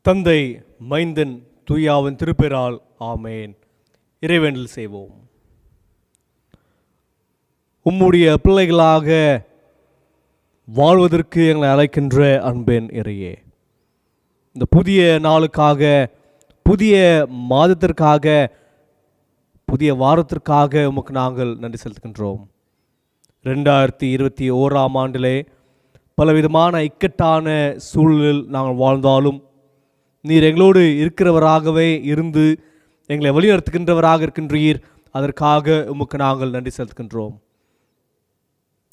தந்தை, மைந்தன், தூயாவின் திருப்பெயரால் ஆமேன். இறைவேண்டல் செய்வோம். உம்முடைய பிள்ளைகளாக வாழ்வதற்கு எங்களை அழைக்கின்ற அன்பின் இறையே, இந்த புதிய நாளுக்காக, புதிய மாதத்திற்காக, புதிய வாரத்திற்காக உமக்கு நாங்கள் நன்றி செலுத்துகின்றோம். 2021 ஆண்டிலே பலவிதமான இக்கட்டான சூழலில் நாங்கள் வாழ்ந்தாலும் நீர் எங்களோடு இருக்கிறவராகவே இருந்து எங்களை வழிநடத்துகின்றவராக இருக்கின்றீர். அதற்காக உமக்கு நாங்கள் நன்றி செலுத்துகின்றோம்.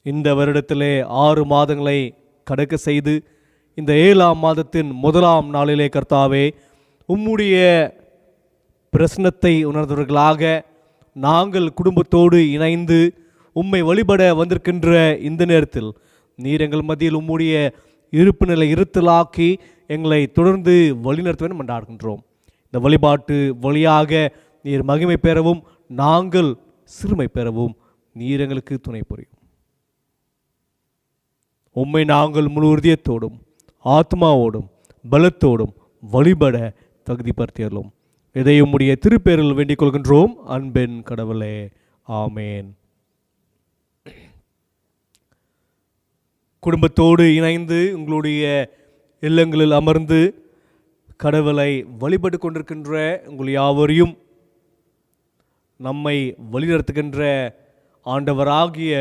இந்த வருடத்திலே 6 மாதங்களை கடக்க செய்து இந்த 7ஆம் மாதத்தின் 1ஆம் நாளிலே கர்த்தாவே, உம்முடைய பிரசன்னத்தை உணர்ந்தவர்களாக நாங்கள் குடும்பத்தோடு இணைந்து உம்மை வழிபட வந்திருக்கின்ற இந்த நேரத்தில் நீர் எங்கள் மத்தியில் உம்முடைய இருப்பு நிலை இருத்தலாக்கி எங்களை தொடர்ந்து வழிநடத்த வேண்டும் என்றார்கின்றோம். இந்த வழிபாட்டு வழியாக நீர் மகிமை பெறவும் நாங்கள் சிறுமை பெறவும் நீர் எங்களுக்கு துணை புரியும். உம்மை நாங்கள் முழு உறுதியத்தோடும் ஆத்மாவோடும் பலத்தோடும் வழிபட தகுதிப்படுத்தியலும் இதை உம்முடைய திருப்பேரில் வேண்டிக் கொள்கின்றோம் அன்பின் கடவுளே, ஆமேன். குடும்பத்தோடு இணைந்து உங்களுடைய இல்லங்களில் அமர்ந்து கடவுளை வழிபட்டு கொண்டிருக்கின்ற உங்கள் யாவரையும் நம்மை வழிநடத்துகின்ற ஆண்டவராகிய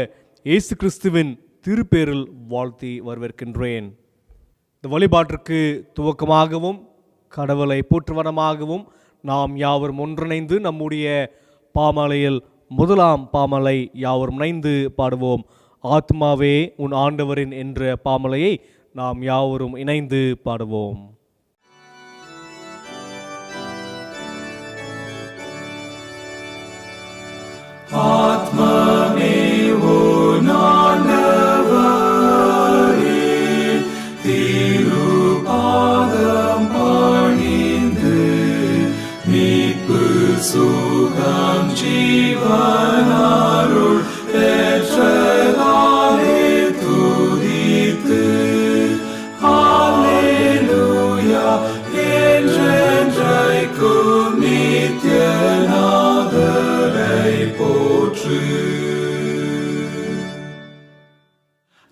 இயேசு கிறிஸ்துவின் திருப்பேரில் வாழ்த்தி வரவேற்கின்றேன். இந்த வழிபாட்டிற்கு துவக்கமாகவும் கடவுளை போற்றுவனமாகவும் நாம் யாவரும் ஒன்றிணைந்து நம்முடைய பாமாலையில் 1ஆம் பாமலை யாவரும் இணைந்து பாடுவோம். ஆத்மாவே உன் ஆண்டவரின் என்ற பாமலையை நாம் யாவரும் இணைந்து பாடுவோம். ஆத்மாவே உன் ஆண்டவரின் திருப்பாதம் பணிந்து மீட்பு சுகம் ஜீவனருள் பெற்றதாலே துதித்து அல்லேலூயா என்றென்றைக்கும் நித்யநாதரை போற்று.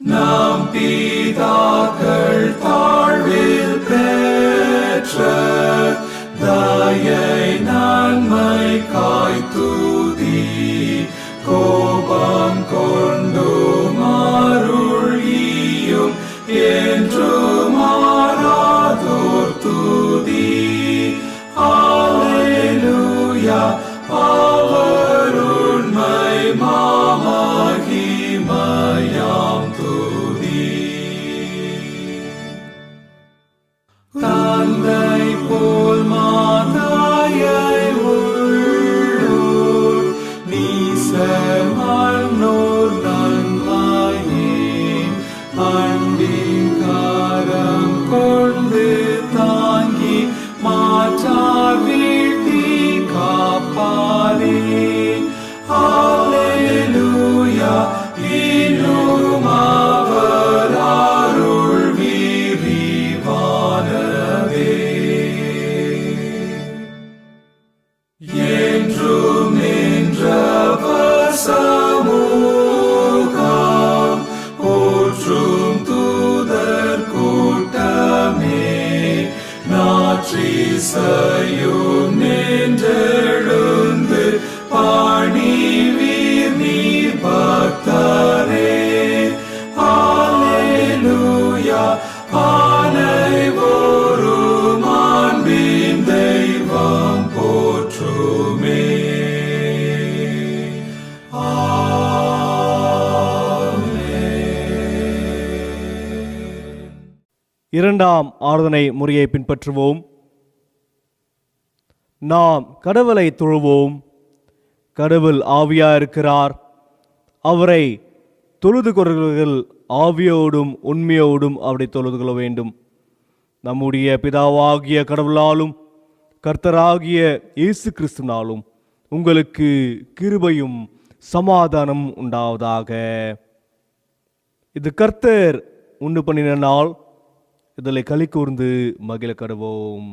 நம் பிதாக்கள் தாழ்வில் பெற்ற தயை நன்மை காய்த்துதி கோபம் கொண்டு மாருளியும் என்று மாறாதோர் துதி. அல்லேலூயா அவர் உண்மை மாமகிமையாம் துதி. தந்தை போல் மாதாயை உள்ளோர் நீசர் மன்னோர் நன்மையே அன்பின் காரம் கொண்டு தாங்கி மாற்றார் வீழ்த்தி காப்பாரே. அல்லேலூயா இன்னும் அவர் அருள் விரிவானதே. என்றும் நின்றவர் சமூகம் போற்றும் தூதர் கூட்டமே நாற்றிசையும் நின்றெழுந்து பணிவீர் நீர் பக்தரே. அல்லேலூயா அனைவரும் அன்பின் தெய்வம் போற்றுமே. இரண்டாம் ஆராதனை முறையை பின்பற்றுவோம். நாம் கடவுளை தொழுவோம். கடவுள் ஆவியாயிருக்கிறார். அவரை தொழுது கொள்கிறவர்கள் ஆவியோடும் உண்மையோடும் அவரை தொழுது கொள்ள வேண்டும். நம்முடைய பிதாவாகிய கடவுளாலும் கர்த்தராகிய இயேசு கிறிஸ்துவினாலும் உங்களுக்கு கிருபையும் சமாதானம் உண்டாவதாக. இது கர்த்தர் உண்டு பண்ணின நாள். இதில் களி கூர்ந்து மகிழ கடவோம்.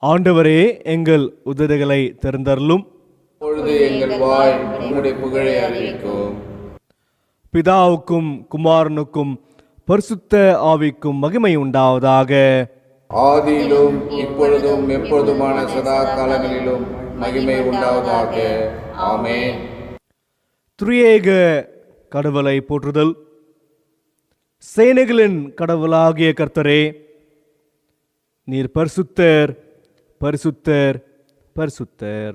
ஆண்டவரே, எங்கள் உதடுகளை திறந்தருளும். பொழுது எங்கள் வாய் உம்முடைய புகழை அறிவிக்கும். பிதாவுக்கும் குமாரனுக்கும் பரிசுத்த ஆவிக்கும் மகிமை உண்டாவதாக. ஆதியிலும் இப்பொழுதும் எப்பொழுதுமான சதா காலங்களிலும் மகிமை உண்டாவதாக. ஆமென். திரியேக கடவுளை போற்றுதல். சேனைகளின் கடவுளாகிய கர்த்தரே, நீர் பரிசுத்தர், பரிசுத்தர், பரிசுத்தர்.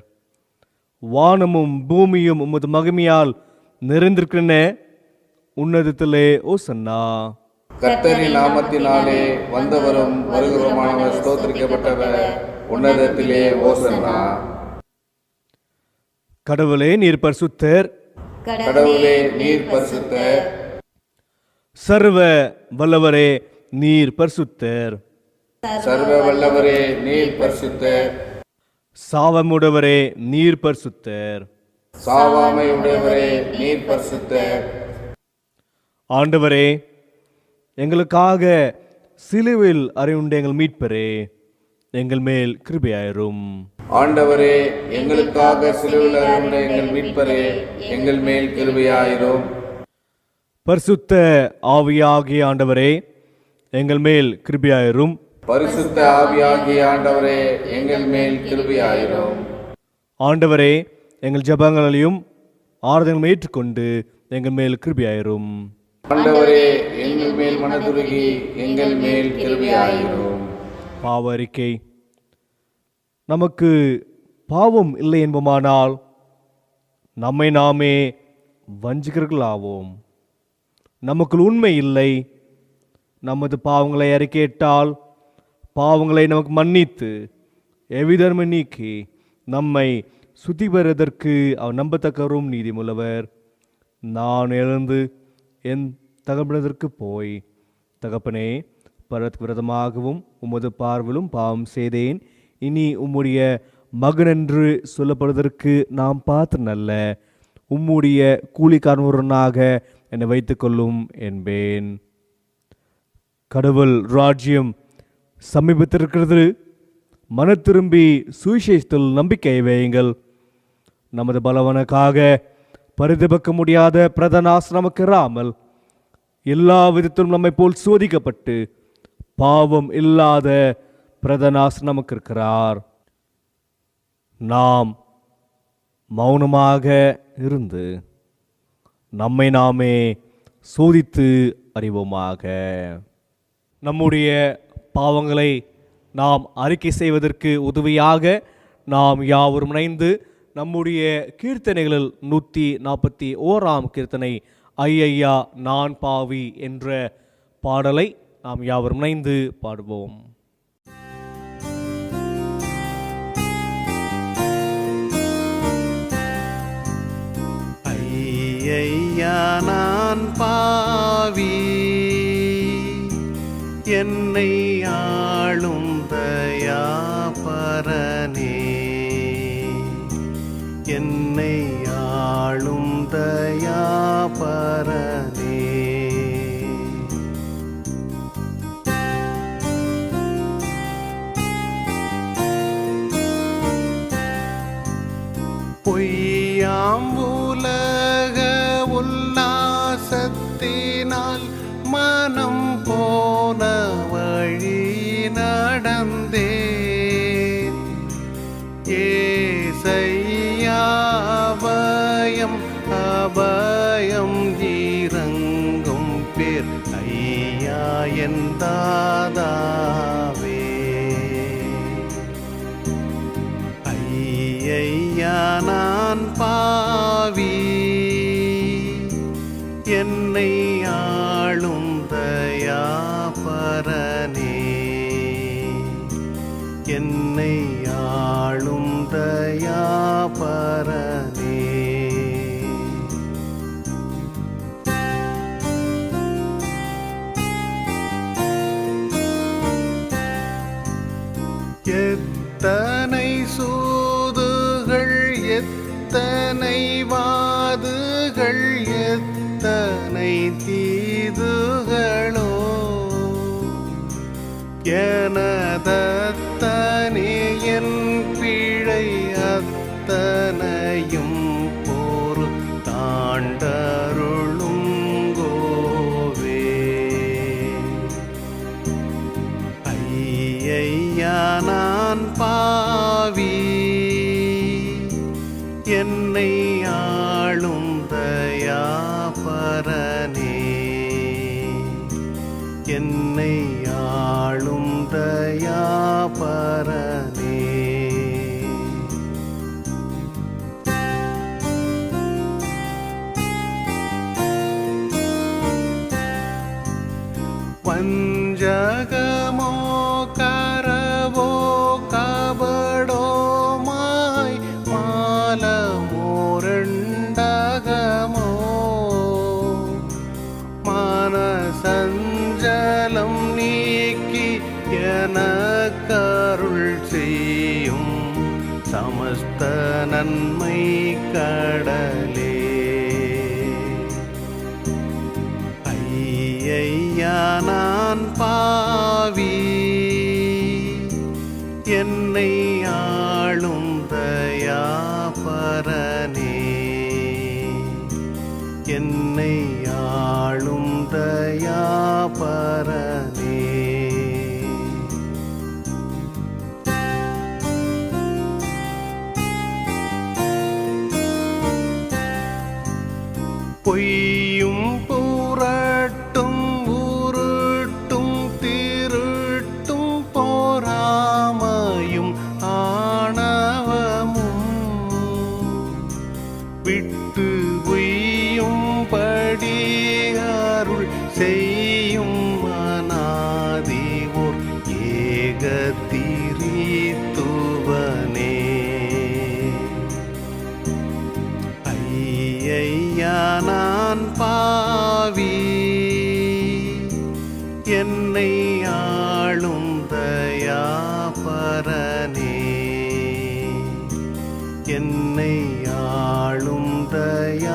வானமும் பூமியும் உமது மகிமையால் நிறைந்திருக்கின்றன. உன்னதத்திலே ஓசன்னா. கர்த்தரின் நாமத்தினாலே வந்தவரும் வருகிறவருமானவர் ஸ்தோத்திரிக்கப்பட்டவர். உன்னதத்திலே ஓசன்னா. கடவுளே, நீர் பரிசுத்தர். கடவுளே, நீர் பரிசுத்தர். சர்வ வல்லவரே, நீர் பரிசுத்தர். சர்வ வல்லவரே, நீர் பரிசுத்தர். சாவமுடவரே, நீர் பரிசுத்தர். சாவாமை உடையவரே, நீர் பரிசுத்தர். ஆண்டவரே, எங்களுக்காக சிலுவையில் அறையுண்ட எங்கள் மீட்பரே, எங்கள் மேல் கிருபையாயிரும். ஆண்டவரே, எங்களுக்காக சிலுவையில் அறையுண்ட எங்கள் மீட்பரே, எங்கள் மேல் கிருபையாயிரும். பரிசுத்த ஆவியாகிய ஆண்டவரே, எங்கள் மேல் கிருபையாயிரும். பரிசுத்த ஆவியாகிய ஆண்டவரே, எங்கள் மேல் கிருபையாயிரும். ஆண்டவரே, எங்கள் ஜெபங்களையும் ஆராதனையும் ஏற்றுக்கொண்டு எங்கள் மேல் கிருபையாயிரும். ஆண்டவரே, எங்கள் மேல் மனதுருகி எங்கள் மேல் கிருபையாயிரும். பாவ அறிக்கை. நமக்கு பாவம் இல்லை என்போமானால் நம்மை நாமே வஞ்சிகர்களாவோம். நமக்குள் உண்மை இல்லை. நமது பாவங்களை அறிக்கையிட்டால் பாவங்களை நமக்கு மன்னித்து எவ்விதர்மை நீக்கி நம்மை சுத்தி பெறுவதற்கு அவர் நம்பத்தக்கவரும் நீதிமுள்ளவர். நான் எழுந்து என் தகப்பனதற்கு போய், தகப்பனே, பரத்துக்கு விரதமாகவும் உமது பார்விலும் பாவம் செய்தேன். இனி உம்முடைய மகனென்று சொல்லப்படுவதற்கு நாம் பாத்திரனல்ல. உம்முடைய கூலிக்காரனாக என்னை வைத்துக்கொள்ளும் என்பேன். கடவுள் ராஜ்யம் சமீபத்திருக்கிறது. மன திரும்பி சுவிசேஷத்தில் நம்பிக்கை வையுங்கள். நமது பலவனுக்காக பரிதபிக்க முடியாத பிரதனாஸ் நமக்கு இராமல் எல்லா விதத்திலும் நம்மை போல் சோதிக்கப்பட்டு பாவம் இல்லாத பிரதனாஸ் நமக்கு இருக்கிறார். நாம் மௌனமாக இருந்து நம்மை நாமே சோதித்து அறிவோமாக. நம்முடைய பாவங்களை நாம் அறிக்கை செய்வதற்கு உதவியாக நாம் யாவரும் இணைந்து நம்முடைய கீர்த்தனைகளில் 141ஆம் கீர்த்தனை ஐயா நான் பாவி என்ற பாடலை நாம் யாவரும் இணைந்து பாடுவோம். ஐயா நான் பாவி, என்னை ஆளும் தயாபரனே, என்னை ஆளும் தயாபரனே. பொய்யாம் உலக உல்லாசத்தினால் மனம் போன வழி நடந்தேன். ஏசையா அபயம் அபயம் இறங்கும் பேர் ஐயா என் தாதாவே. ஐயா நான் பாவி, என்னை ஆளும் தயாபரனே, என்னை ஆளும் தயாபரனே. எத்தனை சூதுகள், எத்தனை வாதுகள், எத்தனை தீதுகளோ, எனதத்தனே என் பிழை அத்தனையும் போரு தாண்டருளும் கோவே. ஐயையா நான் பாவி, என்னை ஆளும் தயாபரனே, என்னை ஆளும் தயாபரனே. வஞ்சகமோ கரவோ கபடோமாய் மாலமோரண்டகமோ மனசஞ்சலம் நீக்கி எனக்கருள் செய்யும் சமஸ்த நன்மை கடலே. ஐயையா நான் பாவி, என்னை ஆளும் தயாபரனே, என்னை ஆளும் தயாபரனே. பொய்யும் புரட்டும் உருட்டும் திருட்டும் போராமையும் ஆணவமும் விட்டு உய்யும்படி அருள் செய்யும் அநாதி ஓர் ஏகத்திரித்துவனே. ஐயையா நான் பாவி, என்னை ஆளும் தயாபரனே, என்னை ஆளும் தயாபரனே.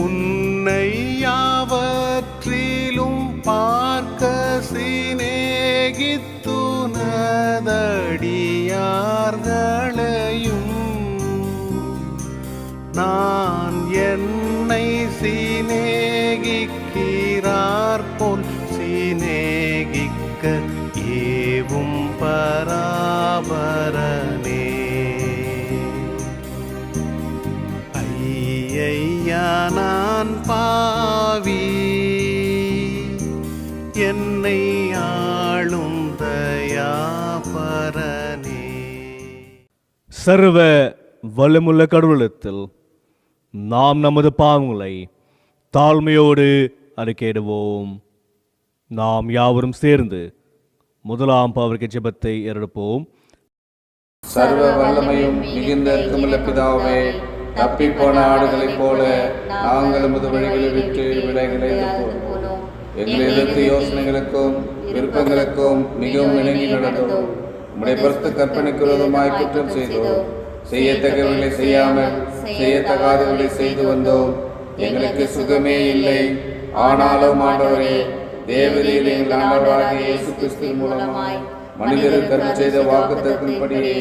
உன்னை யாவற்றிலும் பார்க்க சிநேகித்துனதடியார்களையும் நான் என்னை சிநேகிக்கிறார் போல் சிநேகிக்க ஏவும் பராபரனே. ஐயையா நான் பாவி, என்னை ஆளும் தயாபரனே. சர்வ வல்லமுள்ள கடவுளத்தில் நாம் நமது பாவங்களை தாழ்மையோடு அறிக்கையிடுவோம். நாம் யாவரும் சேர்ந்து முதலாம் பாவர்க்க ஜெபத்தை ஏறெடுப்போம். சர்வ வல்லமையும் மிகுந்த இரக்கமுள்ள பிதாவே, தப்பிப்போன ஆடுகளைப் போல நாங்கள் உமது வழிகளை விட்டு விலகிலைந்து போனோம். எங்களை எதிர்த்து யோசனைகளுக்கும் விருப்பங்களுக்கும் மிகவும் இணங்கி நடந்தோம். உம்முடைய பரிசுத்த கற்பனைக்கு விரோதமாய் குற்றம் செய்தோம். செய்யத்தக்கவர்களை செய்யாமல் செய்யத்தகாதவர்களை செய்து வந்தோம். எங்களுக்கு சுகமே இல்லை. ஆனாலும் ஆண்டவரே, தேவரீர் எங்கள் ஆண்டவராகிய இயேசு கிறிஸ்துவின் மூலமாய் மனிதருக்கு அருள் செய்த வாக்குத்தத்தத்தின்படியே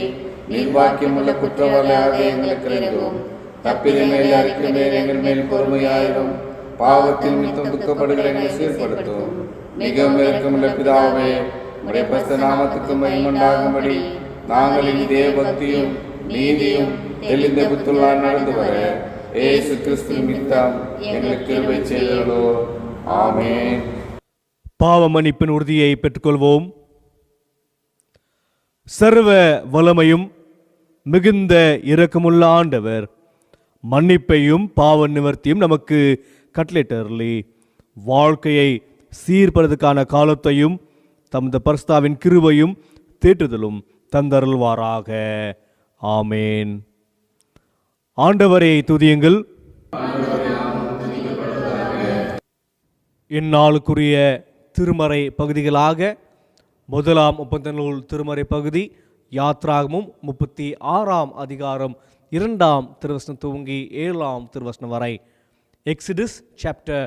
நிர்வாக்கியமுள்ள குற்றவாளியாக எங்களுக்கு இறங்கும். தப்பிதை மேல் அறிக்கை மேல் எங்கள் மேல் பொறுமையாயிரும். பாவத்தில் மித்தம் துக்கப்படுகிற எங்களை சீர்படுத்தும். மிகவும் இரக்கமுள்ள பிதாவே, உம்முடைய பரிசுத்த நாமத்துக்கு மகிமையுண்டாகும்படி நாங்கள் இனி தேவ பக்தியும் நீதியும் தெளிந்த புத்துள்ளார் நடந்து வர இயேசு கிறிஸ்து நிமித்தம் எங்களுக்கு கிருபை செய்தருளோ. ஆமென். பாவ மன்னிப்பின் உறுதியை பெற்றுக்கொள்வோம். சர்வ வல்லமையும் மிகுந்த இரக்கமுள்ள ஆண்டவர் மன்னிப்பையும் பாவ நிவர்த்தியும் நமக்கு கட்டளையிட்டருளி வாழ்க்கையை சீர்படுவதற்கான காலத்தையும் தமது பரிசுத்தாவின் கிருபையும் தேற்றுதலும் தந்தருள்வாராக. ஆமேன். ஆண்டவரை துதியுங்கள். இந்நாளுக்குரிய திருமறை பகுதிகளாக முதலாம் ஒப்பந்த நூல் திருமறை பகுதி யாத்ராகமும் 36ஆம் அதிகாரம் 2ஆம் திருவசனம் துவங்கி 7ஆம் திருவசனம் வரை. Exodus chapter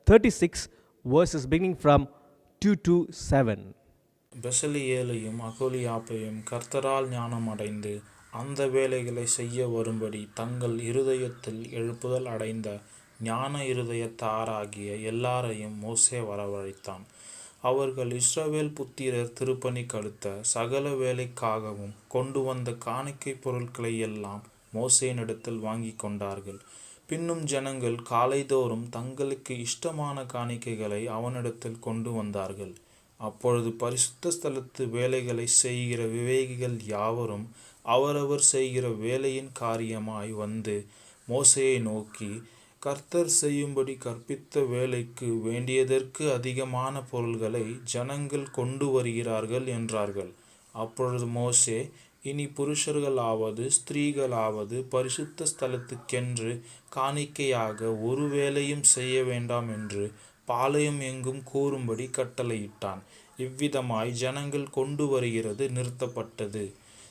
36 verses beginning from 2 to 7. பெசலியேலையும் அகோலியாப்பையும் கர்த்தரால் ஞானம் அடைந்து அந்த வேலைகளை செய்ய வரும்படி தங்கள் இருதயத்தில் எழுப்புதல் அடைந்த ஞான இருதயத்தாராகிய எல்லாரையும் மோசே வரவழைத்தான். அவர்கள் இஸ்ரவேல் புத்திரர் திருப்பணிக்கு அடுத்த சகல வேலைக்காகவும் கொண்டு வந்த காணிக்கை பொருட்களை எல்லாம் மோசேனிடத்தில் வாங்கி கொண்டார்கள். பின்னும் ஜனங்கள் காலைதோறும் தங்களுக்கு இஷ்டமான காணிக்கைகளை அவனிடத்தில் கொண்டு வந்தார்கள். அப்பொழுது பரிசுத்த ஸ்தலத்து வேலைகளை செய்கிற விவேகிகள் யாவரும் அவரவர் செய்கிற வேலையின் காரியமாய் வந்து மோசேயை நோக்கி, கர்த்தர் செய்யும்படி கற்பித்த வேலைக்கு வேண்டியதற்கு அதிகமான பொருள்களை ஜனங்கள் கொண்டு வருகிறார்கள் என்றார்கள். அப்பொழுது மோசே, இனி புருஷர்களாவது ஸ்திரீகளாவது பரிசுத்த ஸ்தலத்துக்கென்று காணிக்கையாக ஒரு வேலையும் செய்ய வேண்டாம் என்று பாளையம் எங்கும் கூறும்படி கட்டளையிட்டான். இவ்விதமாய் ஜனங்கள் கொண்டு வருகிறது நிறுத்தப்பட்டது.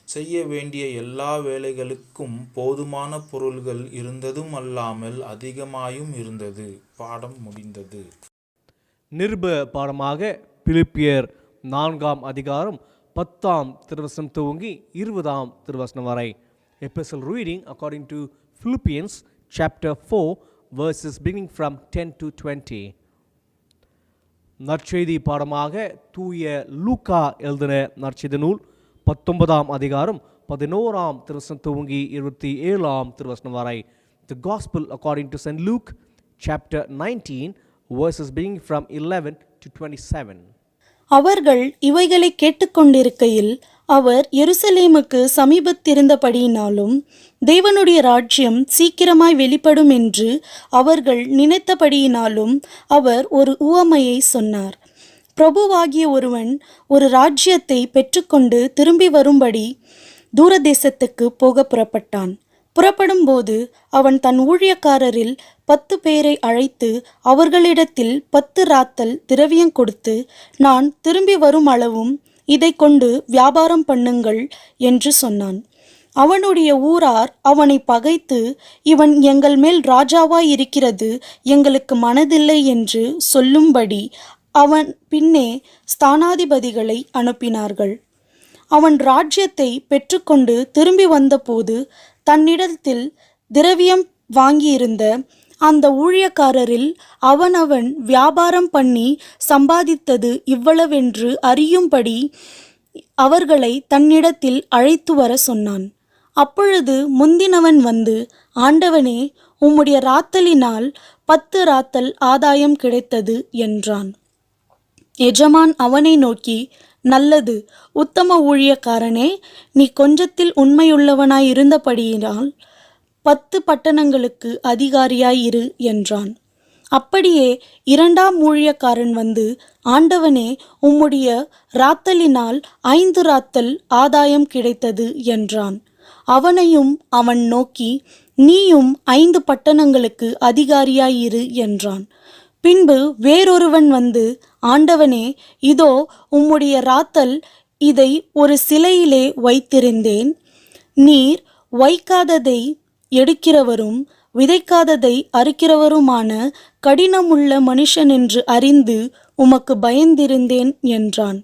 செய்ய வேண்டிய எல்லா வேலைகளுக்கும் போதுமான பொருள்கள் இருந்ததும் அல்லாமல் அதிகமாயும் இருந்தது. பாடம் முடிந்தது. நிருப பாடமாக பிலிப்பியர் 4ஆம் அதிகாரம் 10ஆம் திருவசனம் துவங்கி 20ஆம் திருவசனம் வரை. Epistle reading according to Philippians chapter 4 verses beginning from 10 to 20. நற்செய்தி பாடமாக தூய லூக்கா எழுதின நற்செய்தி நூல் 19ஆம் அதிகாரம் 11ஆம் திருவசனம் துவங்கி 27ஆம் திருவசனம் வரை. The Gospel according to St. Luke chapter 19 verses beginning from 11 to 27. அவர்கள் இவைகளை கேட்டுக்கொண்டிருக்கையில் அவர் எருசலேமுக்கு சமீபத்திருந்தபடியினாலும் தேவனுடைய ராஜ்யம் சீக்கிரமாய் வெளிப்படும் என்று அவர்கள் நினைத்தபடியினாலும் அவர் ஒரு உவமையை சொன்னார். பிரபுவாகிய ஒருவன் ஒரு ராஜ்யத்தை பெற்றுக்கொண்டு திரும்பி வரும்படி தூரதேசத்துக்கு போக புறப்பட்டான். புறப்படும்போது அவன் தன் ஊழியக்காரரில் 10 பேரை அழைத்து அவர்களிடத்தில் 10 ராத்தல் திரவியம் கொடுத்து, நான் திரும்பி வரும் அளவும் இதை கொண்டு வியாபாரம் பண்ணுங்கள் என்று சொன்னான். அவனுடைய ஊரார் அவனை பகைத்து, இவன் எங்கள் மேல் ராஜாவாய் இருக்கிறது எங்களுக்கு மனதில்லை என்று சொல்லும்படி அவன் பின்னே ஸ்தானாதிபதிகளை அனுப்பினார்கள். அவன் ராஜ்யத்தை பெற்றுக்கொண்டு திரும்பி வந்தபோது தன்னிடத்தில் திரவியம் வாங்கியிருந்த அந்த ஊழியக்காரரில் அவனவன் வியாபாரம் பண்ணி சம்பாதித்தது இவ்வளவென்று அறியும்படி அவர்களை தன்னிடத்தில் அழைத்து வர சொன்னான். அப்பொழுது முந்தினவன் வந்து, ஆண்டவனே, உம்முடைய ராத்தலினால் 10 ராத்தல் ஆதாயம் கிடைத்தது என்றான். எஜமான் அவனை நோக்கி, நல்லது, உத்தம ஊழியக்காரனே, நீ கொஞ்சத்தில் உண்மையுள்ளவனாய் இருந்தபடியினால் 10 பட்டணங்களுக்கு அதிகாரியாய் இரு என்றான். அப்படியே 2ஆம் ஊழியக்காரன் வந்து, ஆண்டவனே, உம்முடைய ராத்தலினால் 5 ராத்தல் ஆதாயம் கிடைத்தது என்றான். அவனையும் அவன் நோக்கி, நீயும் 5 பட்டணங்களுக்கு அதிகாரியாய் இரு என்றான். பின்பு வேறொருவன் வந்து, ஆண்டவனே, இதோ உம்முடைய ராத்தல், இதை ஒரு சிலையிலே வைத்திருந்தேன். நீர் வைக்காததை எடுக்கிறவரும் விதைக்காததை அறுக்கிறவருமான கடினமுள்ள மனுஷன் என்று அறிந்து உமக்கு பயந்திருந்தேன் என்றான்.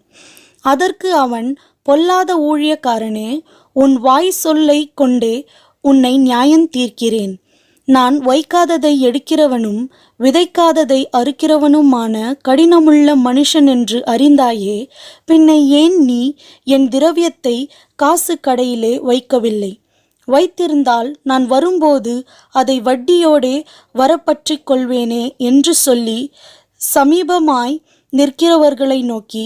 அதற்கு அவன், பொல்லாத ஊழியக்காரனே, உன் வாய் சொல்லை கொண்டே உன்னை நியாயம் தீர்க்கிறேன். நான் வைக்காததை எடுக்கிறவனும் விதைக்காததை அறுக்கிறவனுமான கடினமுள்ள மனுஷன் என்று அறிந்தாயே, பின்னை ஏன் நீ என் திரவியத்தை காசு கடையிலே வைக்கவில்லை? வைத்திருந்தால் நான் வரும்போது அதை வட்டியோடே வரப்பற்றிக் கொள்வேனே என்று சொல்லி சமீபமாய் நிற்கிறவர்களை நோக்கி,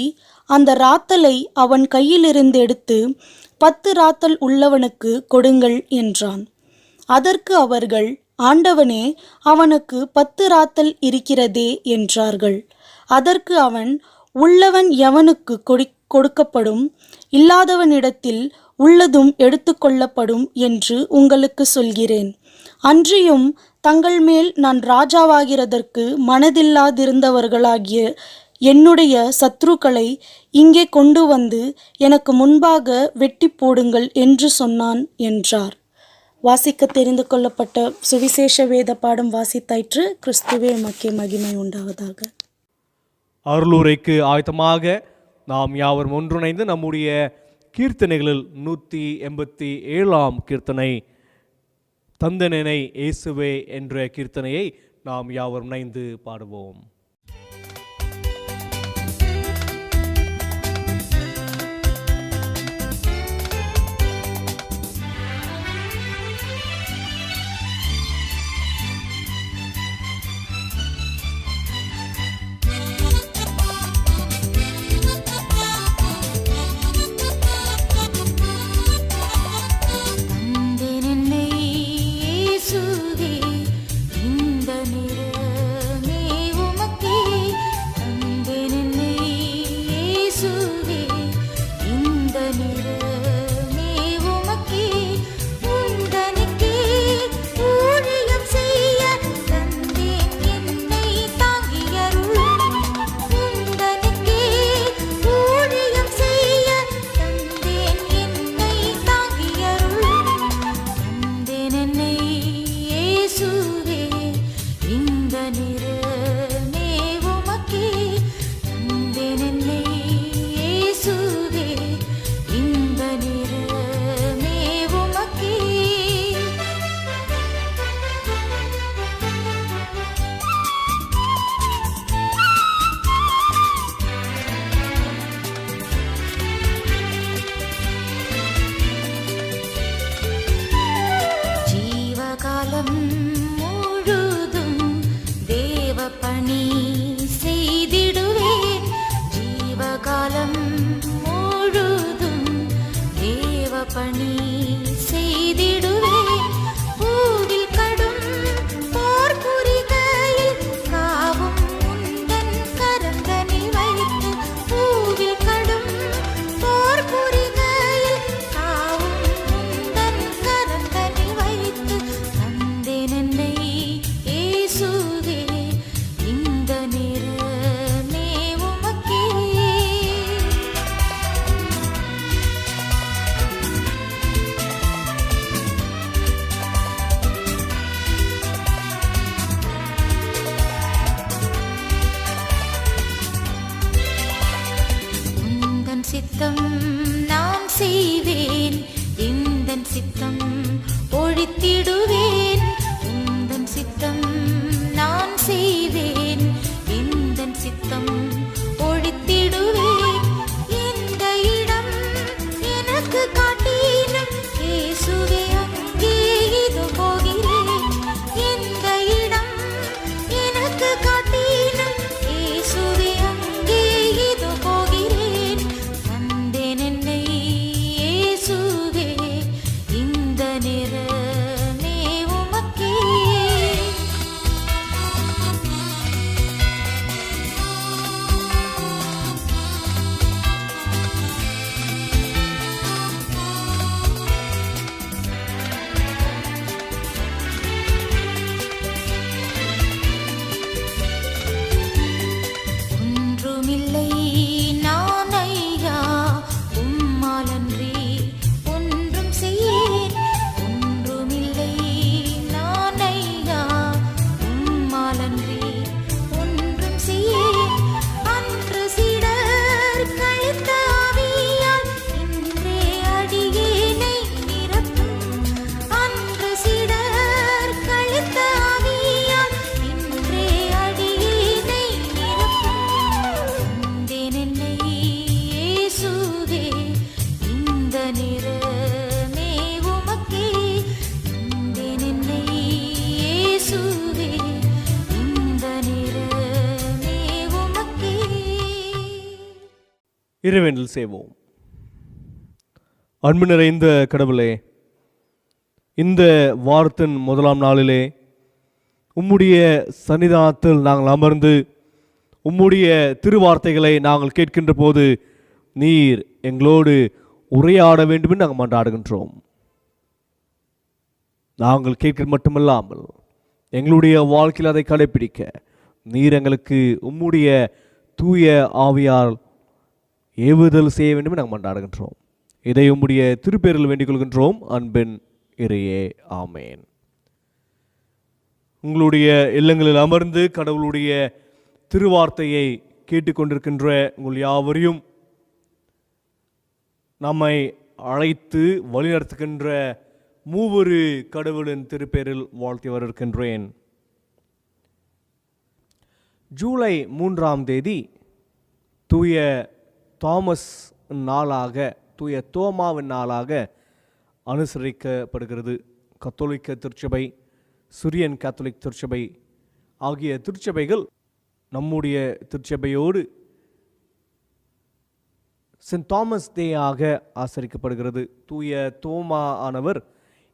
அந்த ராத்தலை அவன் கையிலிருந்து எடுத்து 10 ராத்தல் உள்ளவனுக்கு கொடுங்கள் என்றான். அதற்கு அவர்கள், ஆண்டவனே, அவனுக்கு 10 ராத்தல் இருக்கிறதே என்றார்கள். அதற்கு அவன், உள்ளவன் எவனுக்கு கொடுக்கப்படும், இல்லாதவனிடத்தில் உள்ளதும் எடுத்துக்கொள்ளப்படும் என்று உங்களுக்கு சொல்கிறேன். அன்றியும் தங்கள் மேல் நான் ராஜாவாகிறதற்கு மனதில்லாதிருந்தவர்களாகிய என்னுடைய சத்துருக்களை இங்கே கொண்டு வந்து எனக்கு முன்பாக வெட்டி போடுங்கள் என்று சொன்னான் என்றார். வாசிக்க தெரிந்து கொள்ளப்பட்ட சுவிசேஷ வேத பாடம் வாசித்தாயிற்று. கிறிஸ்துவே உமக்கே மகிமை உண்டாவதாக. அருளுரைக்கு ஆயத்தமாக நாம் யாவரும் ஒன்றிணைந்து நம்முடைய கீர்த்தனைகளில் 187ஆம் கீர்த்தனை தந்தனனை இயேசுவே என்ற கீர்த்தனையை நாம் யாவரும் இணைந்து பாடுவோம். சித்தம் நான் செய்வேன், எந்தன் சித்தம் ஒழித்திடுவேன். உந்தன் சித்தம் நான் செய்வேன், எந்தன் சித்தம் ஒழித்திடுவேன். எந்த இடம் எனக்கு காட்டினும் இயேசுவே அங்கே இது போகிறேன். எந்த இடம் எனக்கு காட்டினும் இயேசுவே அங்கே இது போகிறேன். தந்தேன் என்னை இயேசுவே, இந்த நேரமே உமக்கே. ஒன்றுமில்லை நான் ஐயா, உம்மாலன்றி ஒன்றும் செய்யேன். ஒன்றுமில்லை நான் ஐயா, உம்மாலன்றி ஒன்றும் செய்யேன். அன்று சிலர் கழித்த ஆவியால் இன்றே அடியேனை நிரப்பும். அன்று சிலர் கழித்த ஆவியால் இன்றே அடியேனை நிரப்பும். தந்தேன் என்னை இயேசுவே, இந்த நேரமே உமக்கே. தந்தேன் என்னை இயேசுவே, இந்த நேரமே உமக்கே. இறைவேண்டல் செய்வோம். அன்பு நிறைந்த கடவுளே, இந்த வாரத்தின் முதலாம் நாளிலே உம்முடைய சன்னிதானத்தில் நாங்கள் அமர்ந்து உம்முடைய திருவார்த்தைகளை நாங்கள் கேட்கின்ற போது நீர் எங்களோடு உரையாட வேண்டும் என்று நாங்கள் மன்றாடுகின்றோம். நாங்கள் கேட்கிறது மட்டுமல்லாமல் எங்களுடைய வாழ்க்கையில் அதை கடைப்பிடிக்க நீர் எங்களுக்கு உம்முடைய தூய ஆவியால் ஏவுதல் செய்ய வேண்டும் என்று நாங்கள் மன்றாடுகின்றோம். இதை உம்முடைய திருப்பேரில் வேண்டிக் கொள்கின்றோம் அன்பின் இறையே, ஆமேன். உங்களுடைய இல்லங்களில் அமர்ந்து கடவுளுடைய திருவார்த்தையை கேட்டுக்கொண்டிருக்கின்ற உங்கள் யாவரையும் நம்மை அழைத்து வழிநடத்துகின்ற மூவொரு கடவுளின் திருப்பேரில் வாழ்த்தி வரவிருக்கின்றேன். ஜூலை 3ஆம் தேதி தூய தாமஸ் நாளாக, தூய தோமாவின் நாளாக அனுசரிக்கப்படுகிறது. கத்தோலிக்க திருச்சபை, சிரியன் கேத்தலிக் திருச்சபை ஆகிய திருச்சபைகள் நம்முடைய திருச்சபையோடு சென்ட் தாமஸ் டே ஆக ஆசரிக்கப்படுகிறது. தூய தோமா ஆனவர்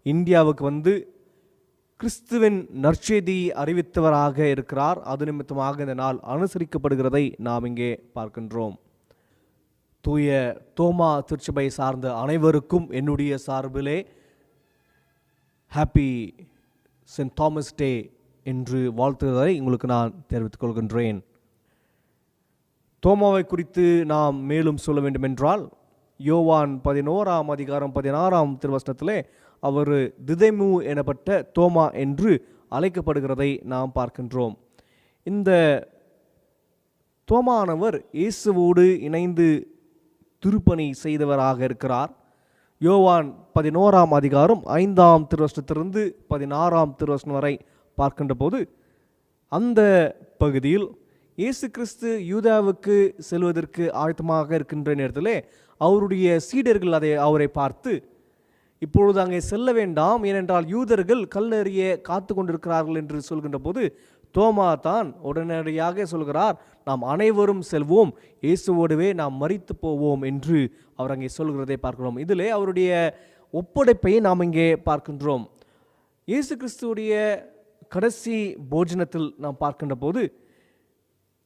இந்தியாவுக்கு வந்து கிறிஸ்துவின் நற்செய்தி அறிவித்தவராக இருக்கிறார். அது நிமித்தமாக இந்த நாள் அனுசரிக்கப்படுகிறதை நாம் இங்கே பார்க்கின்றோம். தூய தோமா திருச்சபை சார்ந்த அனைவருக்கும் என்னுடைய சார்பிலே ஹாப்பி சென்ட் தாமஸ் டே என்று வாழ்த்துவதை உங்களுக்கு நான் தெரிவித்துக் கொள்கின்றேன். தோமாவை குறித்து நாம் மேலும் சொல்ல வேண்டுமென்றால், யோவான் 11ஆம் அதிகாரம் 16ஆம் திருவசனத்திலே அவர் திதைமு எனப்பட்ட தோமா என்று அழைக்கப்படுகிறதை நாம் பார்க்கின்றோம். இந்த தோமானவர் இயேசுவோடு இணைந்து திருப்பணி செய்தவராக இருக்கிறார். யோவான் 11ஆம் அதிகாரம் 5ஆம் திருவசனத்திலிருந்து 16ஆம் திருவசனம் வரை பார்க்கின்ற போது அந்த பகுதியில் இயேசு கிறிஸ்து யூதாவுக்கு செல்வதற்கு ஆயத்தமாக இருக்கின்ற நேரத்திலே அவருடைய சீடர்கள் அவரை பார்த்து, இப்பொழுது அங்கே செல்ல வேண்டாம், ஏனென்றால் யூதர்கள் கல்லெறிய காத்து கொண்டிருக்கிறார்கள் என்று சொல்கின்ற போது தோமா தான் உடனடியாக சொல்கிறார், நாம் அனைவரும் செல்வோம், இயேசுவோடவே நாம் மரித்து போவோம் என்று அவர் அங்கே சொல்கிறதை பார்க்கிறோம். இதிலே அவருடைய ஒப்படைப்பை நாம் இங்கே பார்க்கின்றோம். இயேசு கிறிஸ்துவுடைய கடைசி போஜனத்தில் நாம் பார்க்கின்ற போது,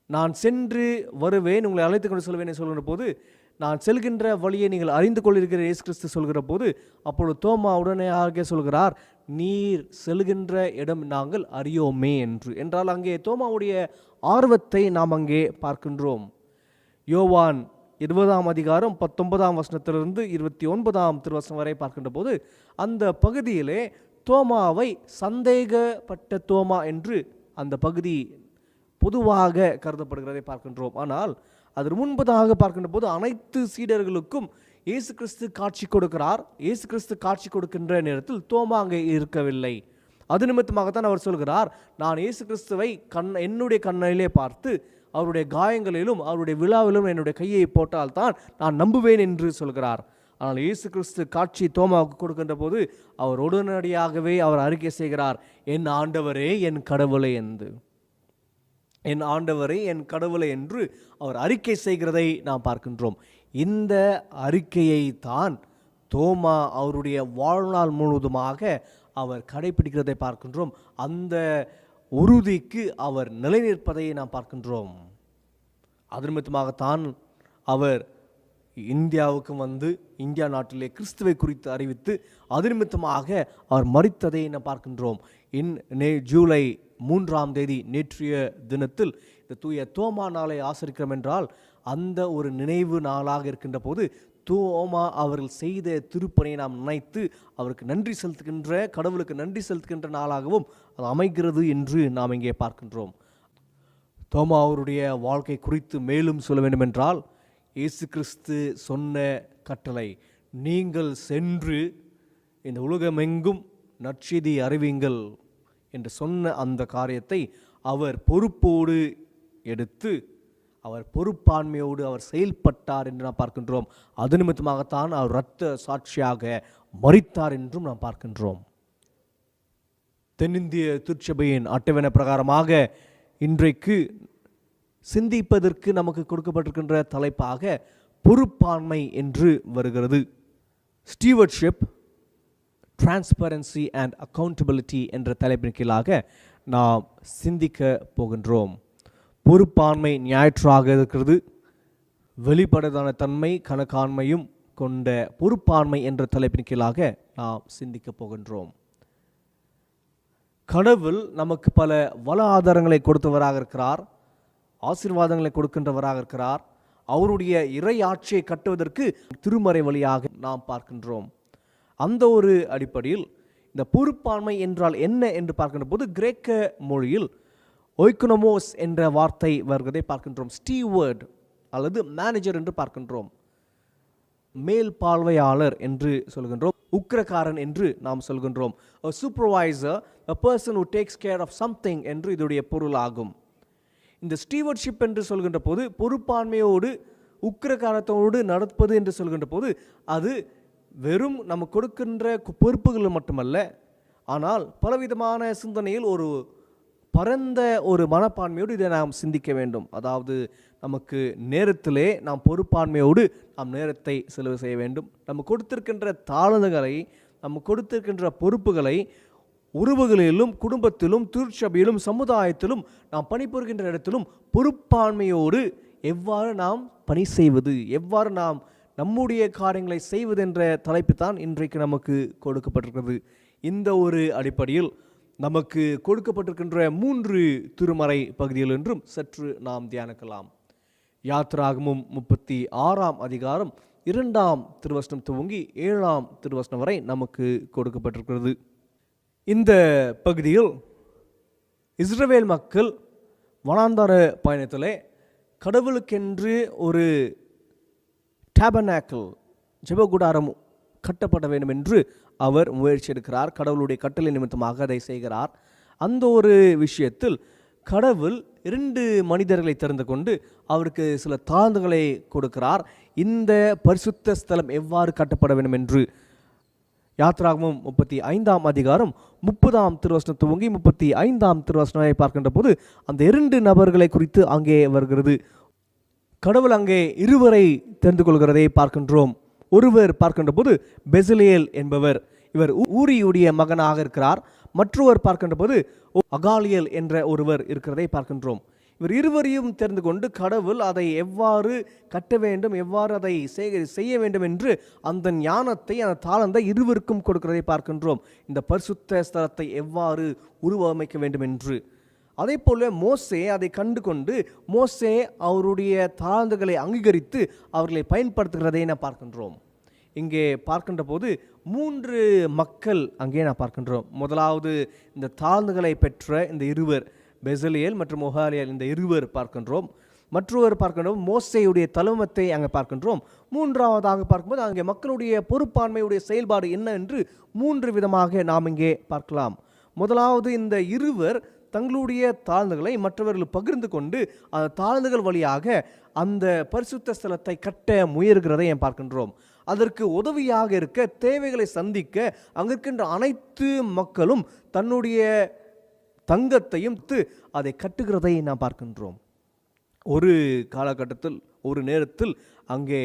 நான் சென்று வருவேன், உங்களை அழைத்து கொண்டு சொல்வேன் சொல்கின்ற போது, நான் செல்கின்ற வழியை நீங்கள் அறிந்து கொள்ளிருக்கிற இயேசு கிறிஸ்து சொல்கிற போது, அப்பொழுது தோமா உடனே சொல்கிறார், நீர் செல்கின்ற இடம் நாங்கள் அறியோமே என்று. என்றால் அங்கே தோமாவுடைய ஆர்வத்தை நாம் அங்கே பார்க்கின்றோம். யோவான் 20ஆம் அதிகாரம் 19ஆம் வசனத்திலிருந்து 29ஆம் திருவசனம் வரை பார்க்கின்ற போது அந்த பகுதியிலே தோமாவை சந்தேகப்பட்ட தோமா என்று அந்த பகுதி பொதுவாக கருதப்படுகிறதை பார்க்கின்றோம். ஆனால் அதற்கு முன்பதாக பார்க்கின்ற போது அனைத்து சீடர்களுக்கும் இயேசு கிறிஸ்து காட்சி கொடுக்கிறார். இயேசு கிறிஸ்து காட்சி கொடுக்கின்ற நேரத்தில் தோமா அங்கே இருக்கவில்லை. அது நிமித்தமாகத்தான் அவர் சொல்கிறார், நான் இயேசு கிறிஸ்துவை என்னுடைய கண்ணிலே பார்த்து அவருடைய காயங்களிலும் அவருடைய விழாவிலும் என்னுடைய கையை போட்டால்தான் நான் நம்புவேன் என்று சொல்கிறார். ஆனால் இயேசு கிறிஸ்து காட்சி தோமாவுக்கு கொடுக்கின்ற போது அவர் உடனடியாகவே அவர் அறிக்கை செய்கிறார், என் ஆண்டவரே என் கடவுளே என்று, என் ஆண்டவரே என் கடவுளை என்று அவர் அறிக்கை செய்கிறதை நாம் பார்க்கின்றோம். இந்த அறிக்கையை தான் தோமா அவருடைய வாழ்நாள் முழுவதுமாக அவர் கடைபிடிக்கிறதை பார்க்கின்றோம். அந்த உறுதிக்கு அவர் நிலைநிற்பதை நாம் பார்க்கின்றோம். அது நிமித்தமாகத்தான் அவர் இந்தியாவுக்கு வந்து இந்தியா நாட்டிலே கிறிஸ்துவை குறித்து அறிவித்து அது நிமித்தமாக அவர் மரித்ததை நாம் பார்க்கின்றோம். ஜூலை 3ஆம் தேதி நேற்றைய தினத்தில் இந்த தூய தோமா நாளை ஆசரிக்கிறோம் என்றால் அந்த ஒரு நினைவு நாளாக இருக்கின்ற போது தோமா அவர்கள் செய்த திருப்பணியை நாம் நினைத்து அவருக்கு நன்றி செலுத்துகின்ற, கடவுளுக்கு நன்றி செலுத்துகின்ற நாளாகவும் அது அமைகிறது என்று நாம் இங்கே பார்க்கின்றோம். தோமா அவருடைய வாழ்க்கை குறித்து மேலும் சொல்ல வேண்டும் என்றால், இயேசு கிறிஸ்து சொன்ன கட்டளை, நீங்கள் சென்று இந்த உலகமெங்கும் நற்செய்தி அறிவிங்கள் என்று சொன்ன அந்த காரியத்தை அவர் பொறுப்போடு எடுத்து அவர் பொறுப்பாண்மையோடு அவர் செயல்பட்டார் என்று நாம் பார்க்கின்றோம். அது நிமித்தமாகத்தான் அவர் இரத்த சாட்சியாக மரித்தார் என்றும் நாம் பார்க்கின்றோம். தென்னிந்திய திருச்சபையின் அட்டவணை பிரகாரமாக இன்றைக்கு சிந்திப்பதற்கு நமக்கு கொடுக்கப்பட்டிருக்கின்ற தலைப்பாக பொறுப்பாண்மை என்று வருகிறது. ஸ்டீவர்ட்ஷிப், டிரான்ஸ்பரன்சி அண்ட் அக்கௌண்டபிலிட்டி என்ற தலைப்பின் கீழாக நாம் சிந்திக்க போகின்றோம். பொறுப்பாண்மை ஞாயிற்றாக இருக்கிறது. வெளிப்படையான தன்மை கணக்காண்மையும் கொண்ட பொறுப்பாண்மை என்ற தலைப்பின் கீழாக நாம் சிந்திக்க போகின்றோம். கடவுள் நமக்கு பல வள ஆதாரங்களை கொடுத்தவராக இருக்கிறார். ஆசீர்வாதங்களை கொடுக்கின்றவராக இருக்கிறார். அவருடைய இறை ஆட்சியை கட்டுவதற்கு திருமறை வழியாக நாம் பார்க்கின்றோம். அந்த ஒரு அடிப்படையில் இந்த பொறுப்பாண்மை என்றால் என்ன என்று பார்க்கின்ற போது கிரேக்க மொழியில் ஒய்குனோமோஸ் என்ற வார்த்தை வருவதை பார்க்கின்றோம். ஸ்டீவர்ட் அல்லது மேனேஜர் என்று பார்க்கின்றோம். மேல் பார்வையாளர் என்று சொல்கின்றோம், உக்கிரக்காரன் என்று நாம் சொல்கின்றோம். a supervisor, a person who takes care of something என்று இதோடைய பொருளாகும். இந்த ஸ்டீவர்ட்ஷிப் என்று சொல்கின்ற போது பொறுப்பாண்மையோடு உக்கிரகாரத்தோடு நடப்பது என்று சொல்கின்ற போது அது வெறும் நம்ம கொடுக்கின்ற பொறுப்புகள் மட்டுமல்ல, ஆனால் பலவிதமான சிந்தனையில் ஒரு பரந்த ஒரு மனப்பான்மையோடு இதை நாம் சிந்திக்க வேண்டும். அதாவது நமக்கு நேரத்திலே நாம் பொறுப்பாண்மையோடு நாம் நேரத்தை செலவு செய்ய வேண்டும். நம்ம கொடுத்திருக்கின்ற தாளந்துகளை, நம்ம கொடுத்திருக்கின்ற பொறுப்புகளை உறவுகளிலும் குடும்பத்திலும் திருச்சபையிலும் சமுதாயத்திலும் நாம் பணிபுரிகின்ற இடத்திலும் பொறுப்பாண்மையோடு எவ்வாறு நாம் பணி செய்வது, எவ்வாறு நாம் நம்முடைய காரியங்களை செய்வது என்ற தலைப்பு தான் இன்றைக்கு நமக்கு கொடுக்கப்பட்டிருக்கிறது. இந்த ஒரு அடிப்படையில் நமக்கு கொடுக்கப்பட்டிருக்கின்ற 3 திருமறை பகுதிகள் என்றும் சற்று நாம் தியானிக்கலாம். யாத்ராகமம் 36ஆம் அதிகாரம் 2ஆம் திருவசனம் துவங்கி 7ஆம் திருவசனம் வரை நமக்கு கொடுக்கப்பட்டிருக்கிறது. இந்த பகுதியில் இஸ்ரவேல் மக்கள் வனாந்தர பயணத்திலே கடவுளுக்கென்று ஒரு டேபர்னாக்கிள் ஜெபக்கூடாரம் கட்டப்பட வேண்டும் என்று அவர் முயற்சி எடுக்கிறார். கடவுளுடைய கட்டளை நிமித்தமாக அதை செய்கிறார். அந்த ஒரு விஷயத்தில் கடவுள் 2 மனிதர்களை தெரிந்து கொண்டு அவருக்கு சில தாளந்துகளை கொடுக்கிறார். இந்த பரிசுத்த ஸ்தலம் எவ்வாறு கட்டப்பட வேண்டும் என்று யாத்ராகமம் 35ஆம் அதிகாரம் 30ஆம் திருவசனம் துவங்கி 35ஆம் திருவசனத்தை பார்க்கின்ற போது அந்த 2 நபர்களை குறித்து அங்கே வருகிறது. கடவுள் அங்கே 2 தெரிந்து கொள்கிறதை பார்க்கின்றோம். ஒருவர் பார்க்கின்ற போது பெசலேல் என்பவர், இவர் ஊரியுடைய மகனாக இருக்கிறார். மற்றொருவர் பார்க்கின்ற போது அகாலியல் என்ற ஒருவர் இருக்கிறதை பார்க்கின்றோம். இவர் 2 தெரிந்து கொண்டு கடவுள் அதை எவ்வாறு கட்ட வேண்டும், எவ்வாறு அதை செய்ய வேண்டும் என்று அந்த ஞானத்தை, அந்த தாளந்தை 2 கொடுக்கிறதை பார்க்கின்றோம். இந்த பரிசுத்த ஸ்தலத்தை எவ்வாறு உருவமைக்க வேண்டும் என்று. அதே போல மோசே அதை கண்டு கொண்டு மோசே அவருடைய தாளந்துகளை அங்கீகரித்து அவர்களை பயன்படுத்துகிறதை நான் பார்க்கின்றோம். இங்கே பார்க்கின்ற போது 3 மக்கள் அங்கே நான் பார்க்கின்றோம். முதலாவது இந்த தாளந்துகளை பெற்ற இந்த 2 பெசலியல் மற்றும் ஒஹாலியல், இந்த 2 பார்க்கின்றோம். மற்றொரு பார்க்கின்றோம் மோசேயுடைய தலைமத்தை அங்கே பார்க்கின்றோம். 3ஆவதாக பார்க்கும்போது அங்கே மக்களுடைய பொறுப்பாண்மையுடைய செயல்பாடு என்ன என்று 3 விதமாக நாம் இங்கே பார்க்கலாம். முதலாவது இந்த 2 தங்களுடைய தாழ்ந்துகளை மற்றவர்கள் பகிர்ந்து கொண்டு அந்த தாழ்ந்துகள் வழியாக அந்த பரிசுத்த ஸ்தலத்தை கட்ட முயல்கிறதை பார்க்கின்றோம். அதற்கு உதவியாக இருக்க, தேவைகளை சந்திக்க அங்கே இருக்கின்ற அனைத்து மக்களும் தன்னுடைய தங்கத்தையும் அதை கட்டுகிறதை நாம் பார்க்கின்றோம். ஒரு காலகட்டத்தில், ஒரு நேரத்தில் அங்கே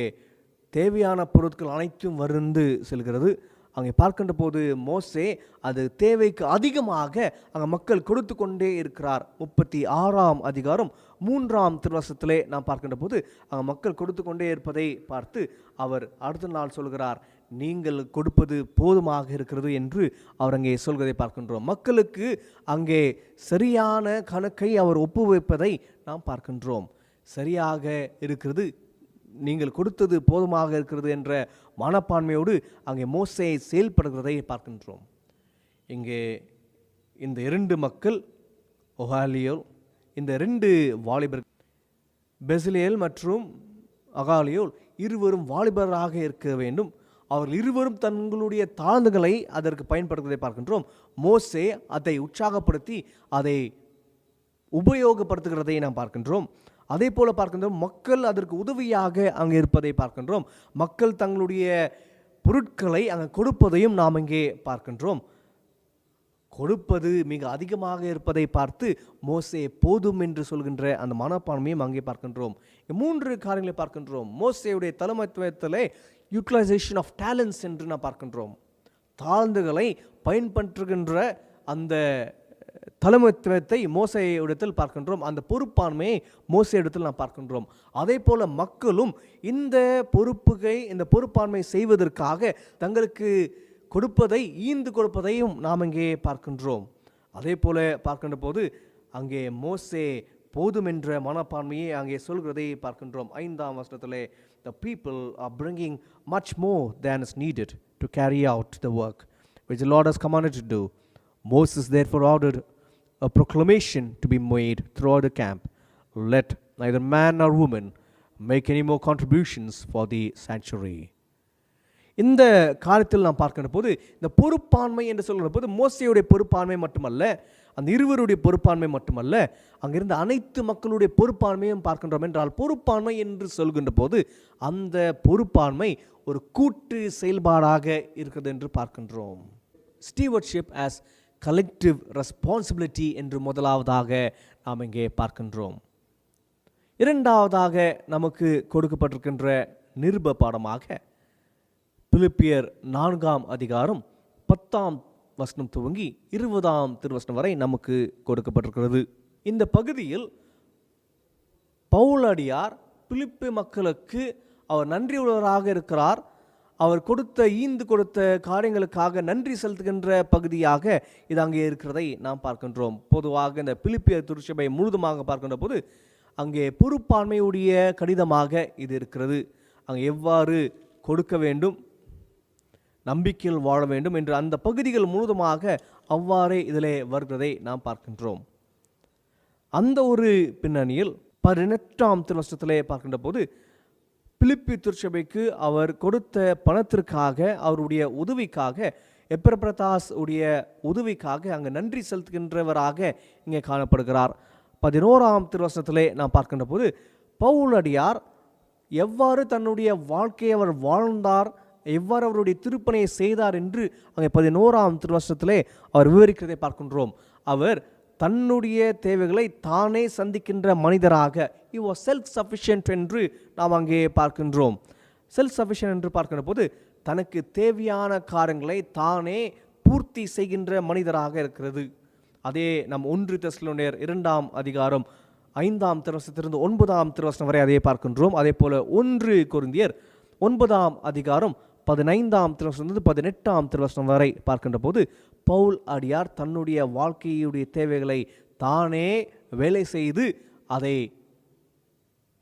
தேவையான பொருட்கள் அனைத்தும் வருந்து செல்கிறது. அங்கே பார்க்கின்ற போது மோசே அது தேவைக்கு அதிகமாக அங்கே மக்கள் கொடுத்து கொண்டே இருக்கிறார். 36ஆம் அதிகாரம் 3ஆம் திருவசனத்திலே நாம் பார்க்கின்ற போது அங்கே மக்கள் கொடுத்து கொண்டே இருப்பதை பார்த்து அவர் அடுத்த நாள் சொல்கிறார், நீங்கள் கொடுப்பது போதுமாக இருக்கிறது என்று அவர் அங்கே சொல்வதை பார்க்கின்றோம். மக்களுக்கு அங்கே சரியான கணக்கை அவர் ஒப்புவிப்பதை நாம் பார்க்கின்றோம். சரியாக இருக்கிறது, நீங்கள் கொடுத்தது போதுமாக இருக்கிறது என்ற மனப்பான்மையோடு அங்கே மோசே செயல்படுகிறதை பார்க்கின்றோம். இங்கே இந்த 2 மக்கள் ஒஹாலியோல், இந்த 2 வாலிபர் பெசலேல் மற்றும் அகாலியோல் 2 வாலிபராக இருக்க வேண்டும். அவர்கள் 2 தங்களுடைய தாழ்ந்துகளை அதற்கு பயன்படுத்துவதை பார்க்கின்றோம். மோசே அதை உற்சாகப்படுத்தி அதை உபயோகப்படுத்துகிறதை நாம் பார்க்கின்றோம். அதே போல பார்க்கின்றோம் மக்கள் அதற்கு உதவியாக அங்கே இருப்பதை பார்க்கின்றோம். மக்கள் தங்களுடைய பொருட்களை அங்கே கொடுப்பதையும் நாம் இங்கே பார்க்கின்றோம். கொடுப்பது மிக அதிகமாக இருப்பதை பார்த்து மோசே போதும் என்று சொல்கின்ற அந்த மனப்பான்மையும் அங்கே பார்க்கின்றோம். 3 காரியங்களை பார்க்கின்றோம். மோசேயுடைய தலைமைத்துவத்திலே யூட்டிலைசேஷன் ஆஃப் டேலண்ட்ஸ் என்று நாம் பார்க்கின்றோம். தாழ்ந்துகளை பயன்படுத்துகின்ற அந்த தலைமைத்துவத்தை மோசே இடத்தில் பார்க்கின்றோம். அந்த பொறுப்பாண்மையை மோசே இடத்தில் நாம் பார்க்கின்றோம். அதே போல மக்களும் இந்த பொறுப்பாண்மை செய்வதற்காக தங்களுக்கு கொடுப்பதை ஈந்து கொடுப்பதையும் நாம் இங்கே பார்க்கின்றோம். அதே போல பார்க்கின்ற போது அங்கே மோசே போதும் என்ற மனப்பான்மையை அங்கே சொல்கிறதை பார்க்கின்றோம். 5ஆம் வசனத்திலே the people are bringing much more than is needed to carry out the work which the Lord has commanded to do. Moses therefore ordered a proclamation to be made throughout the camp. Let neither man nor woman make any more contributions for the sanctuary. இந்த காலத்தில் நாம் பார்க்கின்ற போது இந்த பொறுப்பாண்மை என்று சொல்கிற போது மோசேயுடைய பொறுப்பாண்மை மட்டுமல்ல, அந்த இருவருடைய பொறுப்பாண்மை மட்டுமல்ல, அங்கிருந்த அனைத்து மக்களுடைய பொறுப்பாண்மையும் பார்க்கின்றோம். என்றால் பொறுப்பாண்மை என்று சொல்கின்ற போது அந்த பொறுப்பாண்மை ஒரு கூட்டு செயல்பாடாக இருக்கிறது என்று பார்க்கின்றோம். ஸ்டீவர்ட்ஷிப் ஆஸ் கலெக்டிவ் ரெஸ்பான்சிபிலிட்டி என்று முதலாவதாக நாம் இங்கே பார்க்கின்றோம். இரண்டாவதாக நமக்கு கொடுக்கப்பட்டிருக்கின்ற நிருப பாடமாக பிலிப்பியர் 4ஆம் அதிகாரம் 10ஆம் வசனம் துவங்கி 20ஆம் திருவசனம் வரை நமக்கு கொடுக்கப்பட்டிருக்கிறது. இந்த பகுதியில் பவுலடியார் பிலிப்பி மக்களுக்கு அவர் நன்றியுள்ளவராக இருக்கிறார். அவர் ஈந்து கொடுத்த காரியங்களுக்காக நன்றி செலுத்துகின்ற பகுதியாக இது அங்கே இருக்கிறதை நாம் பார்க்கின்றோம். பொதுவாக இந்த பிலிப்பியர் திருச்சபை முழுதுமாக பார்க்கின்ற போது அங்கே பொறுப்பாண்மையுடைய கடிதமாக இது இருக்கிறது. அங்கே எவ்வாறு கொடுக்க வேண்டும், நம்பிக்கையில் வாழ வேண்டும் என்று அந்த பகுதிகள் முழுதுமாக அவ்வாறே இதிலே வருகிறதை நாம் பார்க்கின்றோம். அந்த ஒரு பின்னணியில் 18ஆம் திருவசனத்திலே பார்க்கின்ற போது பிலிப்பி திருச்சபைக்கு அவர் கொடுத்த பணத்திற்காக, அவருடைய உதவிக்காக, எப்ரபிரதாஸ் உடைய உதவிக்காக அங்கு நன்றி செலுத்துகின்றவராக இங்கே காணப்படுகிறார். 11ஆம் திருவசனத்திலே நாம் பார்க்கின்ற போது பவுலடியார் எவ்வாறு தன்னுடைய வாழ்க்கையை அவர் வாழ்ந்தார், எவ்வாறு அவருடைய திருப்பணியை செய்தார் என்று அங்கே 11ஆம் திருவசனத்திலே அவர் விவரிக்கிறதை பார்க்கின்றோம். அவர் தன்னுடைய தேவைகளை தானே சந்திக்கின்ற மனிதராக he was self sufficient என்று நாம் அங்கே பார்க்கின்றோம். செல்ஃப் சஃபிஷியன்ட் என்று பார்க்கின்ற போது தனக்கு தேவையான காரியங்களை தானே பூர்த்தி செய்கின்ற மனிதராக இருக்கிறது. அதே நம் 1 தெசலோனியர் 2ஆம் அதிகாரம் 5ஆம் திருவசனத்திலிருந்து 9ஆம் திருவசனம் வரை அதை பார்க்கின்றோம். அதே போல 1 கொரிந்தியர் 9ஆம் அதிகாரம் 15ஆம் திருவசனத்திலிருந்து 18ஆம் திருவசனம் வரை பார்க்கின்ற போது பவுல் அடியார் தன்னுடைய வாழ்க்கையுடைய தேவைகளை தானே வேலை செய்து அதை